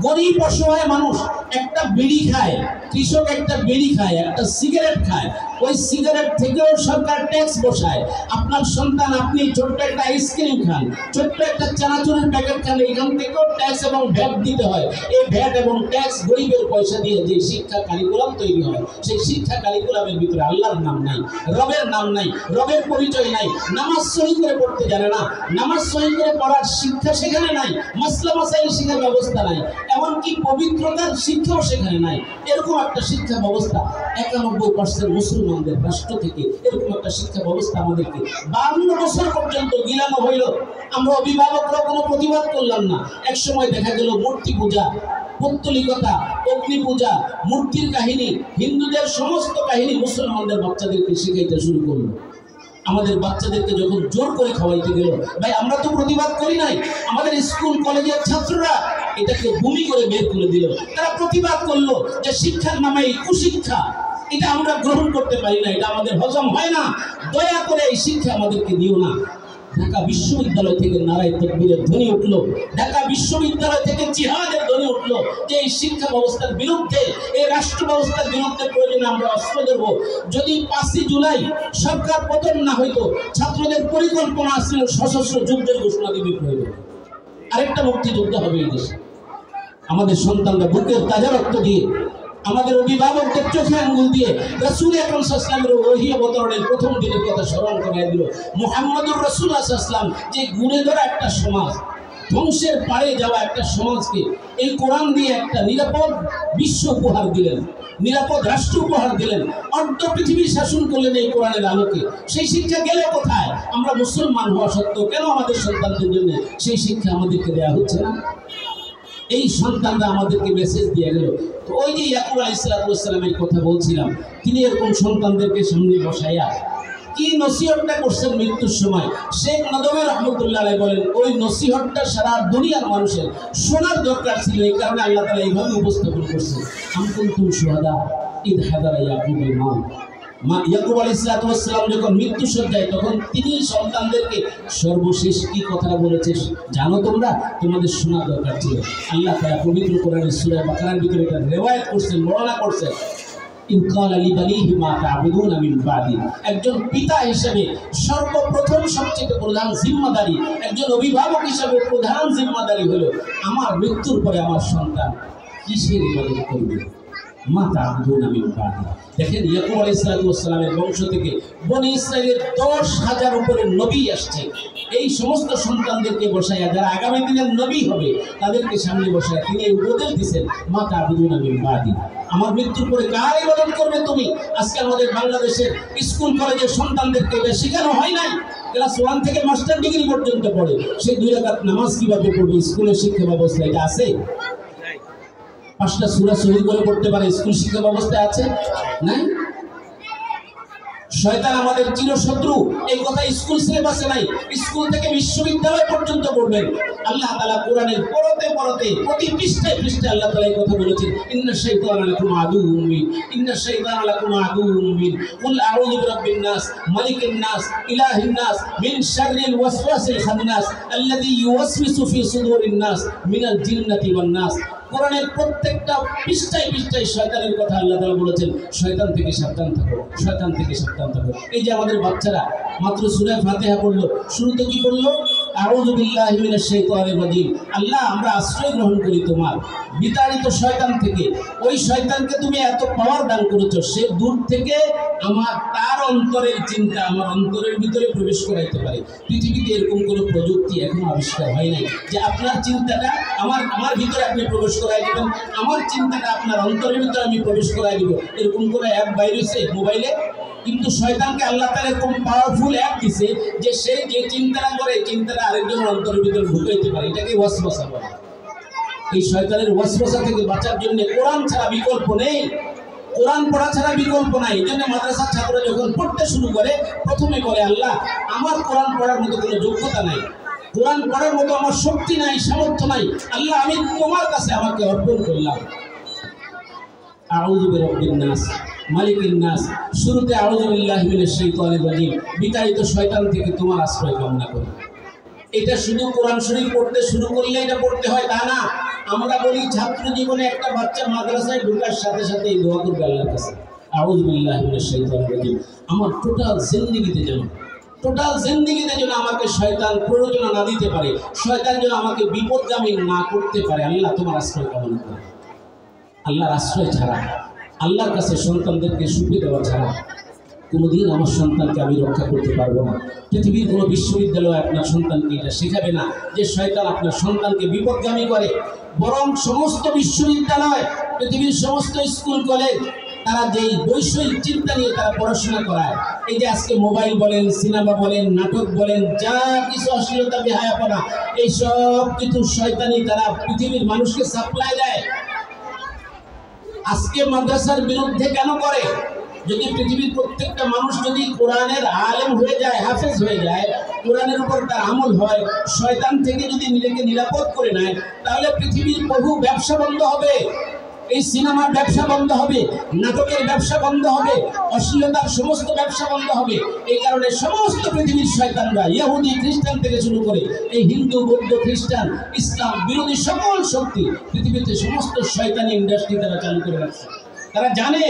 গরিব অসহায় মানুষ একটা বিড়ি খায়, কৃষক একটা বিড়ি খায়, একটা সিগারেট খায়, ওই সিগারেট থেকেও সরকার ট্যাক্স বসায়। আপনার সন্তান, আপনি ছোট্ট একটা আইসক্রিম খান, ছোট্ট একটা চানাচুরের প্যাকেট খান, এখান থেকেও ট্যাক্স এবং ভ্যাট দিতে হয়। এই ভ্যাট এবং ট্যাক্স গরিবের পয়সা দিয়ে যে শিক্ষা কারিকুলাম তৈরি হয়, সেই শিক্ষা কারিকুলামের ভিতরে আল্লাহর নাম নাই, রবের নাম নাই, রবের পরিচয় নাই। নামাজ সহি করে পড়তে জানে না, নামাজ সহি করে পড়ার শিক্ষা সেখানে নাই, মাসলা মাসাইল শিক্ষার ব্যবস্থা নাই, এমনকি পবিত্রতার শিক্ষাও সেখানে নাই। এরকম একটা শিক্ষা ব্যবস্থা 91% মুসলমানদের রাষ্ট্র থেকে এরকম একটা শিক্ষা ব্যবস্থা আমাদেরকে 52 বছর পর্যন্ত গিলানো হইল। আমরা অভিভাবকরা কোনো প্রতিবাদ করলাম না। এক সময় দেখা গেল মূর্তি পূজা, পৌত্তলিকতা, অগ্নি পূজা, মূর্তির কাহিনী, হিন্দুদের সমস্ত কাহিনী মুসলমানদের বাচ্চাদেরকে শিখাইতে শুরু করলো। আমাদের বাচ্চাদেরকে যখন জোর করে খাওয়াইতে গেল, ভাই আমরা তো প্রতিবাদ করি নাই, আমাদের স্কুল কলেজের ছাত্ররা এটাকে ভূমি করে বের করে দিল। তারা প্রতিবাদ করলো যে শিক্ষার নামে এই কুশিক্ষা, এটা আমরা গ্রহণ করতে পারি না, এটা আমাদের হজম হয় না, দয়া করে এই শিক্ষা আমাদেরকে দিও না। ঢাকা বিশ্ববিদ্যালয় থেকে নারায়ে তাকবীরের ধ্বনি উঠলো, ঢাকা বিশ্ববিদ্যালয় থেকে জিহাদের ধ্বনি উঠলো যে এই শিক্ষা ব্যবস্থার বিরুদ্ধে, এই রাষ্ট্র ব্যবস্থার বিরুদ্ধে প্রয়োজনে আমরা অস্ত্র দেব। যদি 5 জুলাই সরকার পতন না হইতো, ছাত্রদের পরিকল্পনা ছিল সশস্ত্র যুদ্ধের ঘোষণা দিবে প্রয়োজন, আরেকটা মুক্তিযুদ্ধ হবে এই দেশে। আমাদের সন্তানরা বুকের তাজা রক্ত দিয়ে, আমাদের অভিভাবকদের চোখে আঙ্গুল দিয়ে রাসূল আকরাম সাল্লাল্লাহু আলাইহি ওয়াসাল্লামের ওহী অবতরণের প্রথম দিনের কথা স্মরণ করিয়ে দিল। মুহাম্মদুর রাসূলুল্লাহ সাল্লাল্লাহু আলাইহি ওয়াসাল্লাম যে গুণে ধরা একটা সমাজ, ধ্বংসের পাড়ে যাওয়া একটা সমাজকে এই কোরআন দিয়ে একটা নিরাপদ বিশ্ব উপহার দিলেন, নিরাপদ রাষ্ট্র উপহার দিলেন, অর্ধ পৃথিবী শাসন করলেন এই কোরআনের আলোকে। সেই শিক্ষা গেল কোথায়? আমরা মুসলমান হওয়া সত্ত্বেও কেন আমাদের সন্তানদের জন্য সেই শিক্ষা আমাদেরকে দেওয়া হচ্ছে না? এই সন্তানরা আমাদেরকে মেসেজ দিয়ে গেল। তো ওই যে ইয়াকুব আলাইহিস সালামের কথা বলছিলাম, তিনি এরকম সন্তানদেরকে সামনে বসাইয়া কি নসিহতটা করছেন মৃত্যুর সময়, শেখ নদভী রহমতুল্লাহ আলাইহি বলেন, ওই নসিহতটা সারা দুনিয়ার মানুষের শোনার দরকার ছিল। এই কারণে আল্লাহ তাআলা এইভাবে উপস্থাপন করছেন, আম কুনতুম শুহাদা ইদ হাদারা ইয়াকুবুল মাউত। ইয়াকুব আলাইহিস সালাম যখন মৃত্যু সজ্জায়, তখন তিনি সন্তানদেরকে সর্বশেষ কি কথা বলেছে জানো তোমরা? তোমাদের শোনা দরকার ছিল। আল্লাহ তাআলা পবিত্র কোরআনের সূরা বাকারার ভিতরে এটা রিওয়ায়াত করছেন, বর্ণনা করছেন, ইন ক্বালা লিবানিহি মা তা'বুদুনা মিন বাদি। একজন পিতা হিসেবে সর্বপ্রথম সবচেয়ে প্রধান জিম্মাদারি, একজন অভিভাবক হিসেবে প্রধান জিম্মাদারি হলো আমার মৃত্যুর পরে আমার সন্তান কিসের ইবাদত করবে, মা তা'বুদুনা মিন বাদি। দেখেন ইয়াকুব আলাইহিস সালামের বংশ থেকে বনি ইসরাইলের 10,000 উপরে নবী আসছে। এই সমস্ত সন্তানদেরকে বসাইয়া, যারা আগামী দিনের নবী হবে তাদেরকে সামনে বসায় তিনি এই উপদেশ দিচ্ছেন, মা তা'বুদুনা মিন বাদি, আমার মৃত্যুর পরে কার ইবাদত করবে তুমি? আজকে আমাদের বাংলাদেশের স্কুল কলেজের সন্তানদেরকে এটা শেখানো হয় নাই। ক্লাস 1 থেকে মাস্টার ডিগ্রি পর্যন্ত পড়ে, সেই 2 রাকাত নামাজ কিভাবে পড়বে? স্কুলের শিক্ষা ব্যবস্থা এটা আছে? 5টা সূরা সহি করে পড়তে পারে স্কুল শিক্ষা ব্যবস্থায় আছে? নাই। শয়তান আমাদের চিরশত্রু, এই কথা স্কুল সিলেবাসে নাই। স্কুল থেকে বিশ্ববিদ্যালয় পর্যন্ত পড়বেন। আল্লাহ তাআলা কোরআনের পড়তে পড়তে প্রতি পৃষ্ঠায় পৃষ্ঠায় আল্লাহ তাআলা এই কথা বলেছেন, ইন্নাশ শাইতানা লাকুম আদুউম মুবিন, ইন্নাশ শাইতানা লাকুম আদুউম মুবিন, কুল আউযু বিরাব্বিন নাস, মালিকিন নাস, ইলাহিন নাস, মিন শাররিল ওয়াসওয়াসিল খান্নাস, আল্লাযী ইউওয়াসওয়িসু ফি সুদুরিন নাস মিনাল জিন্নাতি ওয়ান নাস। কোরআনের প্রত্যেকটা পৃষ্ঠায় পৃষ্ঠায় শয়তানের কথা আল্লাহ তাআলা বলেছেন, শয়তান থেকে সাবধান থাকো, শয়তান থেকে সাবধান থাকো। এই যে আমাদের বাচ্চারা মাত্র সূরা ফাতিহা পড়লো, শুরুতে কি বললো? আউযু বিল্লাহি মিনাশ শাইতানির রাজিম। আল্লাহ আমরা আশ্রয় গ্রহণ করি তোমার বিতাড়িত শয়তান থেকে। ওই শয়তানকে তুমি এত পাওয়ার দান করেছো, সে দূর থেকে তার অন্তরের চিন্তা আমার অন্তরের ভিতরে প্রবেশ করাইতে পারে। পৃথিবীতে এরকম কোনো প্রযুক্তি এখনো আবিষ্কার হয় নাই যে আপনার চিন্তাটা আমার ভিতরে আপনি প্রবেশ করাই দেবেন, আমার চিন্তাটা আপনার অন্তরের ভিতরে আমি প্রবেশ করাই দিব। এরকম কোনো অ্যাপ বাইরেছে মোবাইলে? কিন্তু শয়তানকে আল্লাহ তাআলা এরকম পাওয়ারফুল অ্যাপ দিছে যে সে যে চিন্তাটা করে চিন্তাটা আরেকজনের অন্তরের ভিতরে ঢুকাইতে পারে। এটাকে ওয়াসওয়াসা বলে। এই শয়তানের ওয়াসওয়াসা থেকে বাঁচার জন্য কোরআন ছাড়া বিকল্প নেই, কোরআন পড়া ছাড়া বিকল্প নাই। এই জন্য মাদ্রাসার ছাত্ররা যখন পড়তে শুরু করে প্রথমে বলে, আল্লাহ আমার কোরআন পড়ার মতো কোনো যোগ্যতা নাই, কোরআন পড়ার মতো আমার শক্তি নাই, সামর্থ্য নাই, আল্লাহ আমি তোমার কাছে আমাকে অর্পণ করলাম। আউযু বিরাব্বিন নাস, মালিকিন নাস, শুরুতে আউযু বিল্লাহি মিনাশ শাইতানির রাজিম, বিতাড়িত শয়তান থেকে তোমার আশ্রয় কামনা করি। এটা শুধু কোরআন শরীফ পড়তে শুরু করলে এটা পড়তে হয় তা না। আমরা বলি ছাত্র জীবনে একটা বাচ্চা মাদ্রাসায় ঢোকার সাথে সাথে এই দোয়া করবে আল্লাহর কাছে, আউযু বিল্লাহি মিনাশ শাইতানির রাজিম। আমার টোটাল জিন্দেগিতে যেন আমাকে শয়তান প্ররোচনা না দিতে পারে, শয়তান যেন আমাকে বিপদগামী না করতে পারে। আল্লাহ তোমার আশ্রয় কামনা করি। আল্লাহর আশ্রয় ছাড়া, আল্লাহর কাছে সন্তানদেরকে সুখী দেওয়া ছাড়া কোনোদিন আমার সন্তানকে আমি রক্ষা করতে পারবো না। পৃথিবীর কোনো বিশ্ববিদ্যালয় আপনার সন্তানকে এটা শেখাবে না যে শয়তান আপনার সন্তানকে বিপদগামী করে। বরং সমস্ত বিশ্ববিদ্যালয়, পৃথিবীর সমস্ত স্কুল কলেজ, তারা যেই বৈষয়িক চিন্তা নিয়ে তারা পড়াশোনা করায়, এই যে আজকে মোবাইল বলেন, সিনেমা বলেন, নাটক বলেন, যা কিছু অশ্লীলতা বেহায়াপনা, এই সব কিছু শয়তানি তারা পৃথিবীর মানুষকে সাপ্লাই দেয়। আজকে মাদ্রাসার বিরুদ্ধে কেন করে? যদি পৃথিবীর প্রত্যেকটা মানুষ যদি কোরআনের আলেম হয়ে যায়, হাফেজ হয়ে যায়, কোরআনের উপর তার আমল হয়, শয়তান থেকে যদি নিজেকে নিরাপদ করে নেয়, তাহলে পৃথিবীর বহু ব্যবসা বন্ধ হবে। এই সিনেমার ব্যবসা বন্ধ হবে, নাটকের ব্যবসা বন্ধ হবে, অশ্লীলতার সমস্ত ব্যবসা বন্ধ হবে। এই কারণে সমস্ত পৃথিবীর শয়তানরা, ইহুদি খ্রিস্টান থেকে শুরু করে এই হিন্দু, বৌদ্ধ, খ্রিস্টান, ইসলাম বিরোধী সকল শক্তি পৃথিবীতে সমস্ত শয়তানি ইন্ডাস্ট্রি তারা চালু করে রাখছে। তারা জানে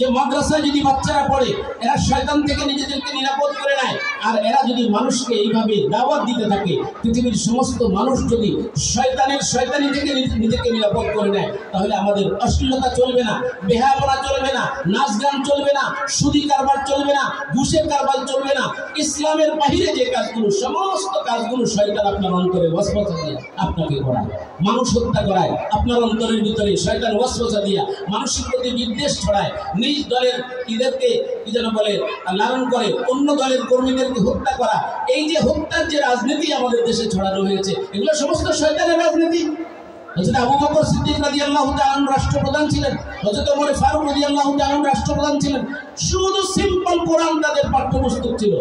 যে মাদ্রাসায় যদি বাচ্চারা পড়ে, এরা শয়তান থেকে নিজেদেরকে নিরাপদ করে নেয়। আর এরা যদি মানুষকে এইভাবে দাওয়াত দিতে থাকে, পৃথিবীর সমস্ত মানুষ যদি শয়তানি থেকে নিজেকে নিরাপদ করে নেয়, তাহলে আমাদের অশ্লীলতা চলবে না, বেহায়াপনা চলবে না, নাচ গান চলবে না, সুদি কারবার চলবে না, ঘুষের কারবার চলবে না। ইসলামের বাহিরে যে কাজগুলো, সমস্ত কাজগুলো শয়তান আপনার অন্তরে ওয়াসওয়াসা দিয়ে আপনাকে করায়। মানুষ হত্যা করায় আপনার অন্তরের ভিতরে শয়তান ওয়াসওয়াসা দিয়া মানুষের প্রতি বিদ্বেষ ছড়ায়, নিজ দলের ইদেরকে কি যেন বলে লালন করে, অন্য দলের কর্মীদেরকে হত্যা করা। এই যে হত্যার যে রাজনীতি আমাদের দেশে ছড়ানো হয়েছে, এগুলো সমস্ত শয়তানের রাজনীতি। হযরত আবু বকর সিদ্দিক রাদিয়াল্লাহু তাআলা রাষ্ট্রপ্রধান ছিলেন, হযরত ওমর ফারুক রাদিয়াল্লাহু তাআলা রাষ্ট্রপ্রধান ছিলেন। শুধু সিম্পল কোরআন তাদের পাঠ্যপুস্তক ছিল।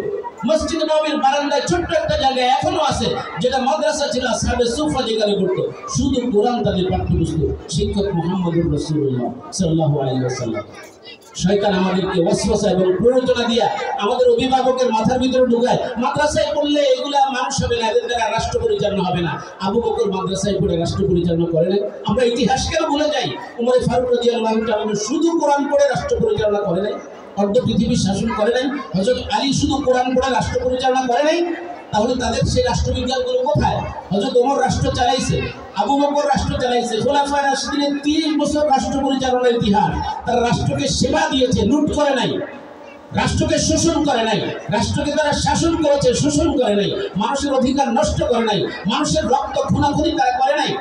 মসজিদ নববীর বারান্দায় ছোট্ট একটা জায়গায় এখনো আছে, যেটা মাদ্রাসা ছিল, আসহাবে সুফা যেখানে পড়তো, শুধু কোরআন তাদের পাঠ্যপুস্তক। শিক্ষক মুহাম্মদুর রাসূলুল্লাহ সাল্লাল্লাহু আলাইহি ওয়াসাল্লাম। শয়তান আমাদেরকে ওয়াসওয়াসা এবং প্ররোচনা দিয়া আমাদের অভিভাবকের মাথার ভিতরে ঢুকায়, মাদ্রাসায় পড়লে এগুলা মানুষ হবে না, এদের দ্বারা রাষ্ট্র পরিচালনা হবে না। আবু বকর মাদ্রাসায় পড়ে রাষ্ট্র পরিচালনা করে নাই। আমরা ইতিহাস কেন ভুলে যাই? ওমর ফারুক রাদিয়াল্লাহু তাআলা শুধু কোরআন পড়ে রাষ্ট্র পরিচালনা করে নাই, অর্ধ পৃথিবীর শাসন করে নাই। হযরত আলী শুধু কোরআন পড়ে রাষ্ট্র পরিচালনা করে নাই। তাহলে তাদের সেই রাষ্ট্রবিজ্ঞানগুলো কোথায়? হযরত ওমর রাষ্ট্র চালাইছে, আবু বকর রাষ্ট্র চালাইছে, খোলাফায়ে রাশিদিনের 30 বছর রাষ্ট্র পরিচালনার ইতিহাস। তারা রাষ্ট্রকে সেবা দিয়েছে, লুট করে নাই, রাষ্ট্রকে শোষণ করে নাই, রাষ্ট্রকে তারা শাসন করেছে, শোষণ করে নাই, মানুষের অধিকার নষ্ট করে নাই, মানুষের রক্ত খুনাখুনি তারা করে নাই।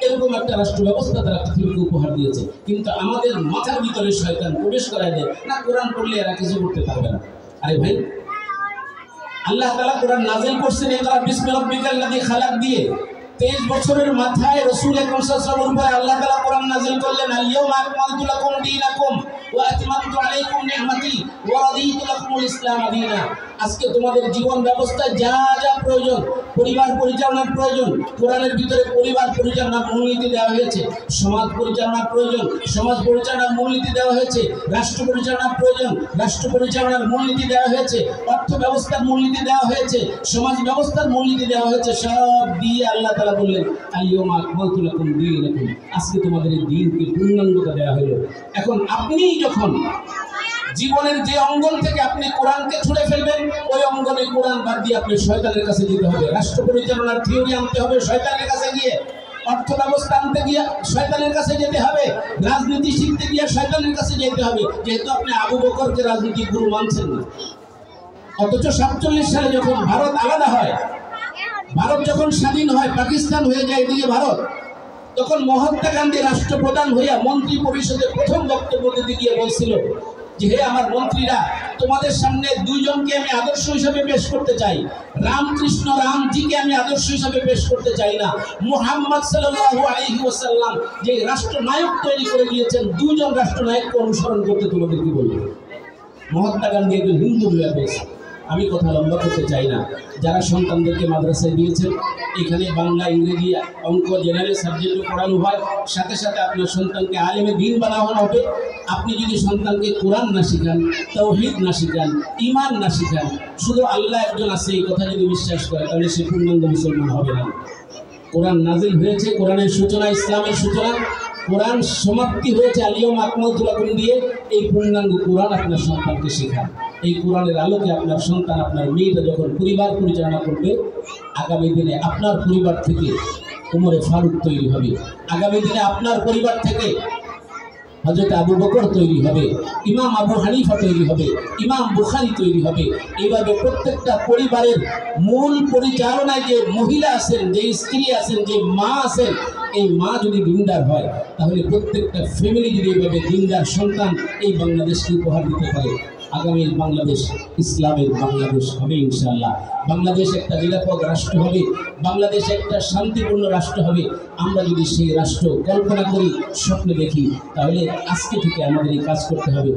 এরকম একটা রাষ্ট্র ব্যবস্থা তারা পৃথিবীকে উপহার দিয়েছে। কিন্তু আমাদের মাথার ভিতরে শয়তান প্রবেশ করায় দেয়, না কোরআন পড়লে এরা কিছু করতে পারবে না। আরে ভাই, আল্লাহ তাআলা কোরআন নাযিল করছেন ইকরা বিসমি রাব্বিকাল্লাযী খালাক দিয়ে। 23 বছরের মাথায় রাসূল আকরাম সাল্লাল্লাহু আলাইহি ওয়াসাল্লামের উপরে আল্লাহ তাআলা কোরআন নাযিল করলেন বললেন আল-ইয়াওমা আকমালতু লাকুম দীনাকুম ওয়া আতমামতু আলাইকুম নি'মাতি ওয়া রাদিতু লাকুমুল ইসলাম দীনা। আজকে তোমাদের জীবন ব্যবস্থায় যা যা প্রয়োজন, পরিবার পরিচালনার প্রয়োজন, কোরআনের ভিতরে পরিবার পরিচালনার মূলনীতি দেওয়া হয়েছে। সমাজ পরিচালনার প্রয়োজন, সমাজ পরিচালনার মূলনীতি দেওয়া হয়েছে। রাষ্ট্র পরিচালনার প্রয়োজন, রাষ্ট্র পরিচালনার মূলনীতি দেওয়া হয়েছে। অর্থ ব্যবস্থার মূলনীতি দেওয়া হয়েছে, সমাজ ব্যবস্থার মূলনীতি দেওয়া হয়েছে। সব দিয়ে আল্লাহ তাআলা বললেন আল-ইয়াওমা আকমালতু লাকুম দীনাকুম, আজকে তোমাদের এই দ্বীনকে পূর্ণাঙ্গতা দেওয়া হলো। এখন আপনি যখন জীবনের যে অঙ্গন থেকে আপনি কোরআনকে ছুঁড়ে ফেলবেন, ওই অঙ্গনে কোরআন বাদ দিয়ে আপনি শয়তানের কাছে যেতে হবে। রাষ্ট্র পরিচালনার থিওরি আনতে হবে শয়তানের কাছে গিয়ে, অর্থ ব্যবস্থা আনতে গিয়ে শয়তানের কাছে যেতে হবে, রাজনীতি শিখতে গিয়ে শয়তানের কাছে যেতে হবে, যেহেতু আপনি আবু বকরকে রাজনীতির গুরু মানছেন না। অথচ 47 সালে যখন ভারত আলাদা হয়, ভারত যখন স্বাধীন হয়, পাকিস্তান হয়ে যায় এদিকে ভারত, তখন মহাত্মা গান্ধী রাষ্ট্রপ্রধান হইয়া মন্ত্রী পরিষদে প্রথম বক্তব্য দিতে গিয়ে বলছিল যে হে আমার মন্ত্রীরা, তোমাদের সামনে দুইজনকে আমি আদর্শ হিসেবে পেশ করতে চাই। রামকৃষ্ণ রামজিকে আমি আদর্শ হিসেবে পেশ করতে চাই না। মুহাম্মদ সাল্লাল্লাহু আলাইহি ওয়াসাল্লাম যে রাষ্ট্রনায়ক তৈরি করে গিয়েছেন, দুজন রাষ্ট্রনায়ককে অনুসরণ করতে তোমাদের কি বলবো? মহাত্মা গান্ধী একজন হিন্দু হয়ে বলছে। আমি কথা লম্বা করতে চাই না। যারা সন্তানদেরকে মাদ্রাসায় দিয়েছেন, এখানে বাংলা, ইংরেজি, অঙ্ক, জেনারেল সাবজেক্টও পড়ানো হয়, সাথে সাথে আপনার সন্তানকে আলেমে দ্বীন বানানো হবে। আপনি যদি সন্তানকে কোরআন না শিখান, তাওহীদ না শিখান, ঈমান না শিখান, শুধু আল্লাহ একজন আছে এই কথা যদি বিশ্বাস করে, তাহলে সে পূর্ণাঙ্গ মুসলমান হবে না। কোরআন নাজিল হয়েছে, কোরআনের সূচনা, ইসলামের সূচনা, কোরআন সমাপ্তি হয়েছে আল-ইয়াওমা আকমালতু লাকুম দিয়ে। এই পূর্ণাঙ্গ কোরআন আপনার সন্তানকে শেখান। এই কোরআনের আলোকে আপনার সন্তান, আপনার মেয়েটা যখন পরিবার পরিচালনা করবে, আগামী দিনে আপনার পরিবার থেকে উমরে ফারুক তৈরি হবে, আগামী দিনে আপনার পরিবার থেকে হযরত আবু বকর তৈরি হবে, ইমাম আবু হানিফা তৈরি হবে, ইমাম বুখারী তৈরি হবে। এইভাবে প্রত্যেকটা পরিবারের মূল পরিচালনায় যে মহিলা আছেন, যে স্ত্রী আছেন, যে মা আছেন, এই মা যদি দিনদার হয়, তাহলে প্রত্যেকটা ফ্যামিলি যদি এইভাবে দিনদার সন্তান এই বাংলাদেশকে উপহার দিতে পারে, আগামীর বাংলাদেশ ইসলামের বাংলাদেশ হবে ইনশাআল্লাহ। বাংলাদেশ একটা নিরাপদ রাষ্ট্র হবে, বাংলাদেশ একটা শান্তিপূর্ণ রাষ্ট্র হবে। আমরা যদি সেই রাষ্ট্র কল্পনা করি, স্বপ্নে দেখি, তাহলে আজকে থেকে আমাদের এই কাজ করতে হবে।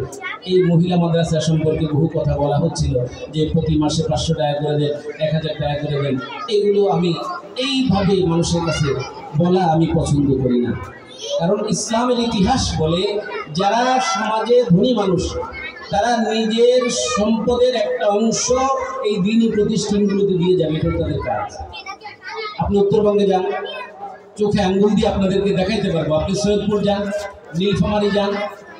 এই মহিলা মাদ্রাসা সম্পর্কে বহু কথা বলা হচ্ছিল যে প্রতি মাসে 500 টাকা করে দেন, 1000 টাকা করে দেন। এগুলো আমি এইভাবে মানুষের কাছে বলা আমি পছন্দ করি না। কারণ ইসলামের ইতিহাস বলে যারা সমাজে ধনী মানুষ, তারা নিজের সম্পদের একটা অংশ এই দ্বীনি প্রতিষ্ঠানগুলোতে দিয়ে যাবে, এটা তাদের কাজ। আপনি উত্তরবঙ্গে যান, চোখে আঙ্গুল দিয়ে আপনাদেরকে দেখাইতে পারবো। আপনি সৈয়দপুর যান, নীলফামারী যান,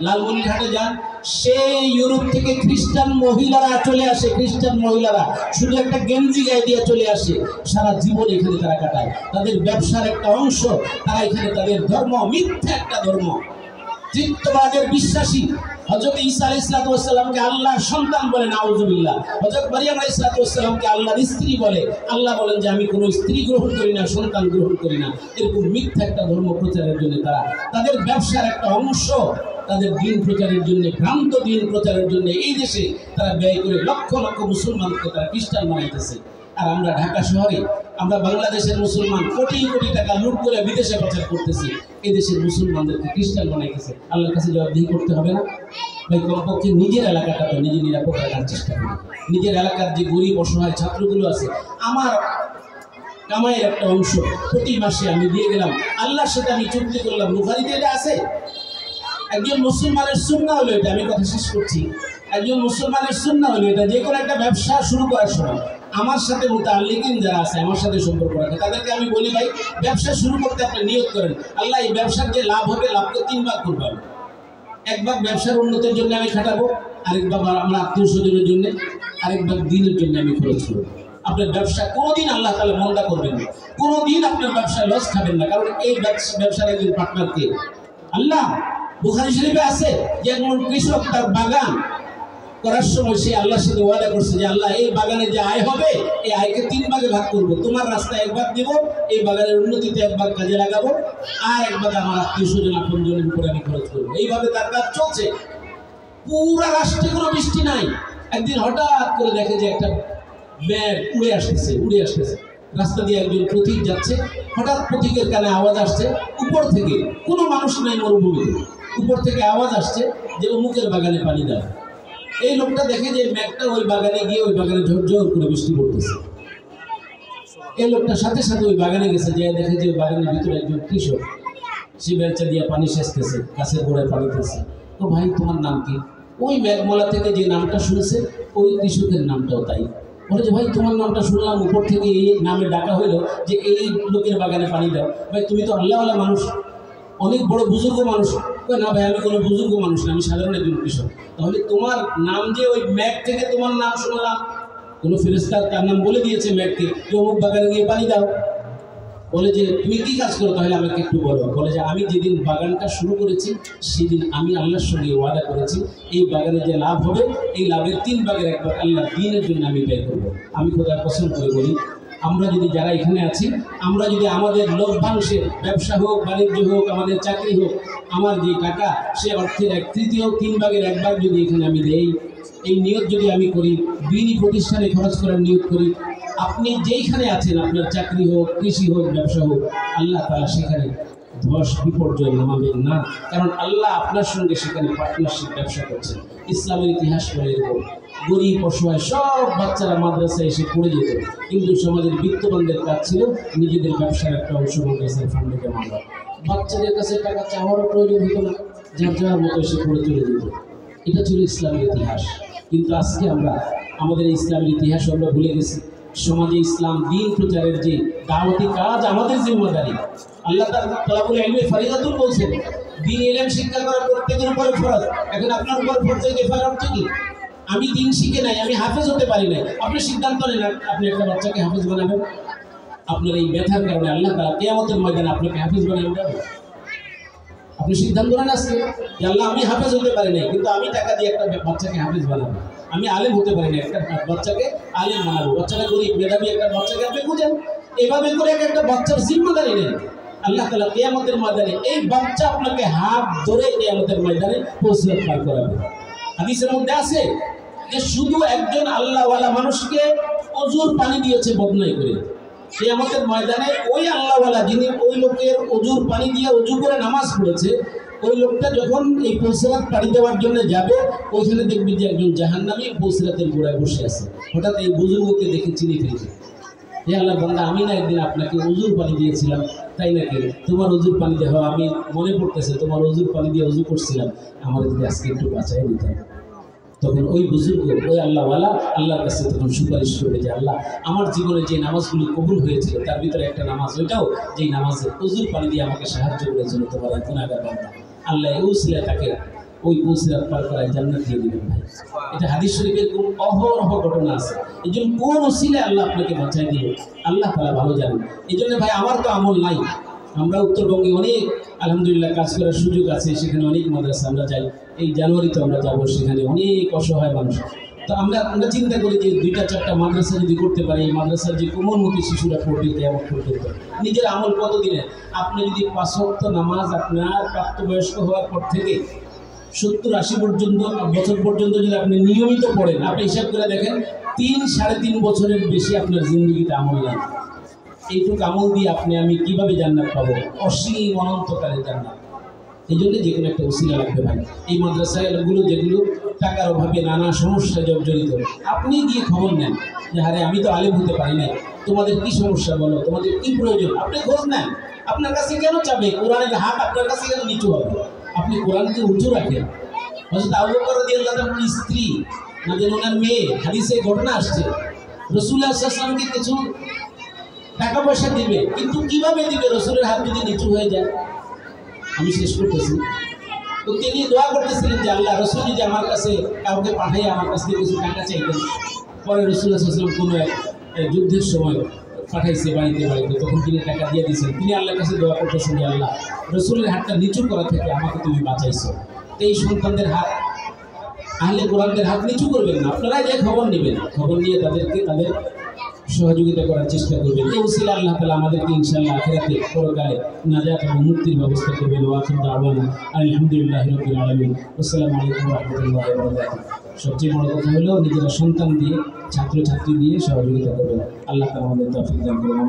লালমনিরহাটে যান, সেই ইউরোপ থেকে খ্রিস্টান মহিলারা চলে আসে। খ্রিস্টান মহিলারা শুধু একটা গেঞ্জি গায়ে দিয়ে চলে আসে, সারা জীবন এখানে তারা কাটায়। তাদের ব্যবসার একটা অংশ, তারা এখানে তাদের ধর্ম মিথ্যা একটা ধর্ম, তৃতীয়বাদের বিশ্বাসী। হযরত ঈসা আলাইহিস সালামকে আল্লাহর সন্তান বলে, নাউযুবিল্লাহ। হযরত মারিয়াম আলাইহিস সালামকে আল্লাহর স্ত্রী বলে। আল্লাহ বলেন যে আমি কোনো স্ত্রী গ্রহণ করি না, সন্তান গ্রহণ করি না। এরকম মিথ্যা একটা ধর্ম প্রচারের জন্য তারা তাদের ব্যবসার একটা অংশ, তাদের দিন প্রচারের জন্য, ভ্রান্ত দিন প্রচারের জন্য এই দেশে তারা ব্যয় করে লক্ষ লক্ষ মুসলমানকে তারা খ্রিস্টান বানাইতেছে। আর আমরা ঢাকা শহরে, আমরা বাংলাদেশের মুসলমান কোটি কোটি টাকা লুট করে বিদেশে প্রচার করতেছি, এই দেশের মুসলমানদেরকে খ্রিস্টান বানাইতেছে। আল্লাহর কাছে জবাবদিহি করতে হবে না ভাই? কমপক্ষে নিজের এলাকাটা তো নিজে নিরাপদ রাখার চেষ্টা করি। নিজের এলাকার যে গরিব অসহায় ছাত্রগুলো আছে, আমার কামাইয়ের একটা অংশ প্রতি মাসে আমি দিয়ে গেলাম, আল্লাহর সাথে আমি চুক্তি করলাম। বুখারীতে এটা আছে। একজন মুসলমানের সুন্নাহ হলো এটা, আমি কথা শেষ করছি। একজন মুসলমানের সুন্নাহ হলো এটা, যে কোনো একটা ব্যবসা শুরু করার সময় আমার সাথে মুতাআল্লিকিন যারা আছে, আমার সাথে সম্পর্ক রাখে, তাদেরকে আমি বলি ভাই ব্যবসা শুরু করতে আপনি নিয়ত করেন, আল্লাহ এই ব্যবসার যে লাভ হবে, লাভকে 3 ভাগ করবো। এক ভাগ ব্যবসার উন্নতির জন্য আমি খাটাবো, আরেক ভাগ আমরা আত্মীয় স্বজনের জন্য, আরেক ভাগ দিনের জন্য আমি খরচ করবো। আপনার ব্যবসা কোনোদিন আল্লাহ তাআলা মন্দা করবেন না, কোনোদিন আপনার ব্যবসায় লস খাবেন না। কারণ এই ব্যবসার একজন পার্টনারকে আল্লাহ। বুখারী শরীফে আছে যে একজন কৃষক তার বাগান করার সময় সে আল্লাহর সাথে ওয়াদা করছে যে আল্লাহ এই বাগানে যে আয় হবে, এই আয়কে 3 ভাগে ভাগ করবো। তোমার রাস্তায় 1 ভাগ দিব, এই বাগানের উন্নতিতে 1 ভাগ কাজে লাগাবো, আর 1 ভাগ আমার আত্মীয় স্বজন আপনজনের উপরে আমি খরচ করবো। এইভাবে তার কাজ চলছে। পুরা রাষ্ট্রে কোনো বৃষ্টি নাই। একদিন হঠাৎ করে দেখে যে একটা ব্যাগ উড়ে আসতেছে। রাস্তা দিয়ে একজন পথিক যাচ্ছে, হঠাৎ পথিকের কানে আওয়াজ আসছে উপর থেকে, কোনো মানুষ নাই মরুভূমিতে, উপর থেকে আওয়াজ আসছে যে অমুকের বাগানে পানি দাও। এই লোকটা দেখে যে মেঘটা ওই বাগানে গিয়ে ওই বাগানে ঝরঝর করে বৃষ্টি পড়তেছে। এই লোকটা সাথে সাথে ওই বাগানে গেছে, যে দেখে যে বাগানের ভিতরে একজন কৃষক, সে বেলচা দিয়ে পানি সেচতেছে, গাছের গোড়ায় পানি দিতেছে। তো ভাই তোমার নাম কি? ওই মেঘমালা থেকে যে নামটা শুনেছে ওই কৃষকের নামটাও তাই। বলে যে ভাই তোমার নামটা শুনলাম উপর থেকে এই নামে ডাকা হইলো যে এই লোকের বাগানে পানি দাও, ভাই তুমি তো আল্লাহওয়ালা মানুষ, অনেক বড় বুজুর্গ মানুষ। না ভাই আমি কোনো বুজুর্গ মানুষ না, আমি সাধারণ একজন কৃষক। তাহলে তোমার নাম যে ওই মেঘ থেকে তোমার নাম শুনলাম, কোনো ফেরেশতা তার নাম বলে দিয়েছে মেঘকে যে অমুক বাগানে গিয়ে পানি দাও। বলে যে তুমি কি কাজ করো তাহলে আমাকে একটু বলো। বলে যে আমি যেদিন বাগানটা শুরু করেছি সেদিন আমি আল্লাহর সঙ্গে ওয়াদা করেছি এই বাগানে যে লাভ হবে এই লাভের 3 ভাগের 1 ভাগ আল্লাহ দ্বীনের জন্য আমি ব্যয় করবো। আমি খোদার কসম করে বলি, আমরা যদি যারা এখানে আছি, আমরা যদি আমাদের লভ্যাংশের ব্যবসা হোক, বাণিজ্য হোক, আমাদের চাকরি হোক, আমার যে টাকা সে অর্থের 1/3 3 ভাগের 1 ভাগ যদি এখানে আমি দেই, এই নিয়ত যদি আমি করি, দিনই প্রতিষ্ঠানে খরচ করার নিয়ত করি, আপনি যেইখানে আছেন, আপনার চাকরি হোক, কৃষি হোক, ব্যবসা হোক, আল্লাহ তাআলা সেখানে ধস বিপর্যয় নামাবেন না। কারণ আল্লাহ আপনার সঙ্গে সেখানে পার্টনারশিপ ব্যবসা করছেন। ইসলামের ইতিহাস বলে এরকম, গরিব অসহায় সব বাচ্চারা মাদ্রাসায় এসে পড়ে যেত, কিন্তু সমাজের বিত্তবানদের কাজ ছিল নিজেদের ব্যবসার একটা অংশ মাদ্রাসার ফান্ডে জমা দেওয়া। বাচ্চাদের কাছে টাকা চাওয়ারও প্রয়োজন হতো না, যার যাওয়ার মতো এসে পড়ে চলে যেত। এটা ছিল ইসলামের ইতিহাস। কিন্তু আজকে আমরা আমাদের ইসলামের ইতিহাস আমরা ভুলে গেছি। সমাজে ইসলাম দিন প্রচারের যে দাওয়াতি কাজ আমাদের জিম্মাদারি। আল্লাহ তাআলাবুল ইলমে ফরিদাতুল বলছেন, দিন ইলম শিক্ষা করা প্রত্যেকের উপরে ফরজ। এখন আপনার উপর ফরজে কিফায়ার অর্থ কি? আমি দিন শিখে নাই, আমি হাফেজ হতে পারি নাই, আপনি সিদ্ধান্ত নেন আপনি একটা বাচ্চাকে হাফেজ বানাবেন। আপনার এই ব্যথার কারণে আল্লাহ তাআলা কিয়ামতের ময়দানে আপনাকে হাফেজ বানাবেন। আপনি সিদ্ধান্ত নেন আজকে যে আল্লাহ আমি হাফেজ হতে পারি নাই, কিন্তু আমি টাকা দিয়ে একটা বাচ্চাকে হাফেজ বানাবো। আমি আলেম হতে পারি না, একটা বাচ্চাকে আলেম বানাবো। বাচ্চাটা গরিব মেধাবী একটা বাচ্চাকে আপনি খুঁজেন, এভাবে করে একটা বাচ্চার জিম্মাদারি নেন। আল্লাহ তাআলা কিয়ামতের ময়দানে এই বাচ্চা আপনাকে হাত ধরে কিয়ামতের ময়দানে ফজিলত পার করাবে। হাদিসের মধ্যে আছে যে শুধু একজন আল্লাহওয়ালা মানুষকে অজুর পানি দিয়েছে বদনাই করে, কিয়ামতের ময়দানে ওই আল্লাহওয়ালা যিনি ওই লোকের অজুর পানি দিয়ে অজু করে নামাজ পড়েছে, ওই লোকটা যখন এই পৌঁছরাত পাড়ি দেওয়ার জন্য যাবে, ওইখানে দেখবি যে একজন জাহান্নামী পৌঁছরাতের গোড়ায় বসে আছে। হঠাৎ এই বুজুর্গকে দেখে চিনি ফেলছে, হে আল্লাহ বান্দা, আমি না একদিন আপনাকে অজুর পানি দিয়েছিলাম, তাই নাকি? তোমার অজুর পানি দেওয়া আমি মনে পড়তেছে, তোমার অজুর পানি দিয়ে অজু করছিলাম, আমার যদি আজকে একটু বাঁচাই নিতাম। তখন ওই বুজুর্গ, ওই আল্লাহওয়ালা আল্লাহর কাছে তখন সুপারিশ করবে যে আল্লাহ, আমার জীবনে যে নামাজগুলি কবুল হয়েছিল তার ভিতরে একটা নামাজ ওইটাও, যেই নামাজে অজুর পানি দিয়ে আমাকে সাহায্য করেছিল তোমার গুনাহগার বান্দা। আল্লাহ এই উসিলায় তাকে ওই পৌঁছরাত পার করায় জান্নাত দিয়ে দিবেন। ভাই, এটা হাদিস শরীফের কোন অহরহ ঘটনা আছে। এই জন্য কোন উসিলায় আল্লাহ আপনাকে বাঁচাই দিবে আল্লাহ তাআলা ভালো জানেন। এই জন্য ভাই আমার তো আমল নাই, আমরা উত্তরবঙ্গে অনেক আলহামদুলিল্লাহ কাজ করার সুযোগ আছে, সেখানে অনেক মাদ্রাসা আমরা যাই। এই জানুয়ারিতে আমরা যাবো, সেখানে অনেক অসহায় মানুষ। তো আমরা চিন্তা করি যে 2-4টা মাদ্রাসা যদি করতে পারি, এই মাদ্রাসার যে কোমলমতি শিশুরা পড়বে কিয়ামত পর্যন্ত, নিজের আমল কতদিনে? আপনি যদি 5 ওয়াক্ত নামাজ আপনার প্রাপ্তবয়স্ক হওয়ার পর থেকে 70-80 বছর পর্যন্ত যদি আপনি নিয়মিত পড়েন, আপনি হিসাব করে দেখেন 3-3.5 বছরের বেশি আপনার জিন্দগিতে আমল নাই। এইটুকু আমল দিয়ে আপনি আমি কিভাবে জান্নাত পাবো? অসীম অনন্তকালের জান্নাত। এই জন্য যে কোনো একটা উসিলা লাগবে ভাই। এই মাদ্রাসাগুলো যেগুলো টাকার অভাবে নানা সমস্যা জর্জরিত, আপনি গিয়ে খবর নেন যে আরে আমি তো আলেম হতে পারি না, তোমাদের কি সমস্যা বলো, তোমাদের কি প্রয়োজন, আপনি খোঁজ নেন। আপনার কাছে কেন চাবে? কোরআনের হাত আপনার কাছে কেন নিচু হবে? আপনি কোরআনকে উঁচু রাখেন। হযরত আবু বকর রাদিয়াল্লাহু তাআলার স্ত্রী না যেন ওনার মেয়ে, হাদিসে ঘটনা আসছে, রাসূলুল্লাহ সাল্লাল্লাহু আলাইহি ওয়াসাল্লামকে কিছু টাকা পয়সা দিবে, কিন্তু কিভাবে দিবে? রসুলের হাত যদি নিচু হয়ে যায়। আমি শেষ করতেছি। তো তিনি দোয়া করতেছিলেন যে আল্লাহ, রসুল যদি আমার কাছে কাউকে পাঠাই আমার কাছ থেকে কিছু টাকা চাইতেন। পরে রাসূলুল্লাহ সাল্লাল্লাহু আলাইহি ওয়াসাল্লাম কোনো এক যুদ্ধের সময় পাঠাইছে বাড়িতে, তখন তিনি টাকা দিয়ে দিয়েছেন। তিনি আল্লাহর কাছে দোয়া করতেছেন যে আল্লাহ, রসুলের হাতটা নিচু করা থেকে আমাকে তুমি বাঁচাইছো। এই সন্তানদের হাত, আহলে কোরআনদের হাত নিচু করবেন না, আপনারাই যে খবর নেবেন, খবর নিয়ে তাদেরকে তাদের সহযোগিতা করার চেষ্টা করবেন। এই উসিলা আল্লাহ তাআলা আমাদেরকে ইনশাআল্লাহ আখিরাতে পরকালে নাজাত এবং মুক্তির ব্যবস্থা করবেন। ওয়া আখিরু দাওয়ানা আলহামদুলিল্লাহি রাব্বিল আলামিন। আসসালামু আলাইকুম ওয়া রাহমাতুল্লাহি ওয়া বারাকাতুহু। সবচেয়ে বড় কথা হলো নিজেরা সন্তান দিয়ে ছাত্রছাত্রী দিয়ে সহযোগিতা করবেন। আল্লাহ তাআলা আমাদের তৌফিক দান করুন।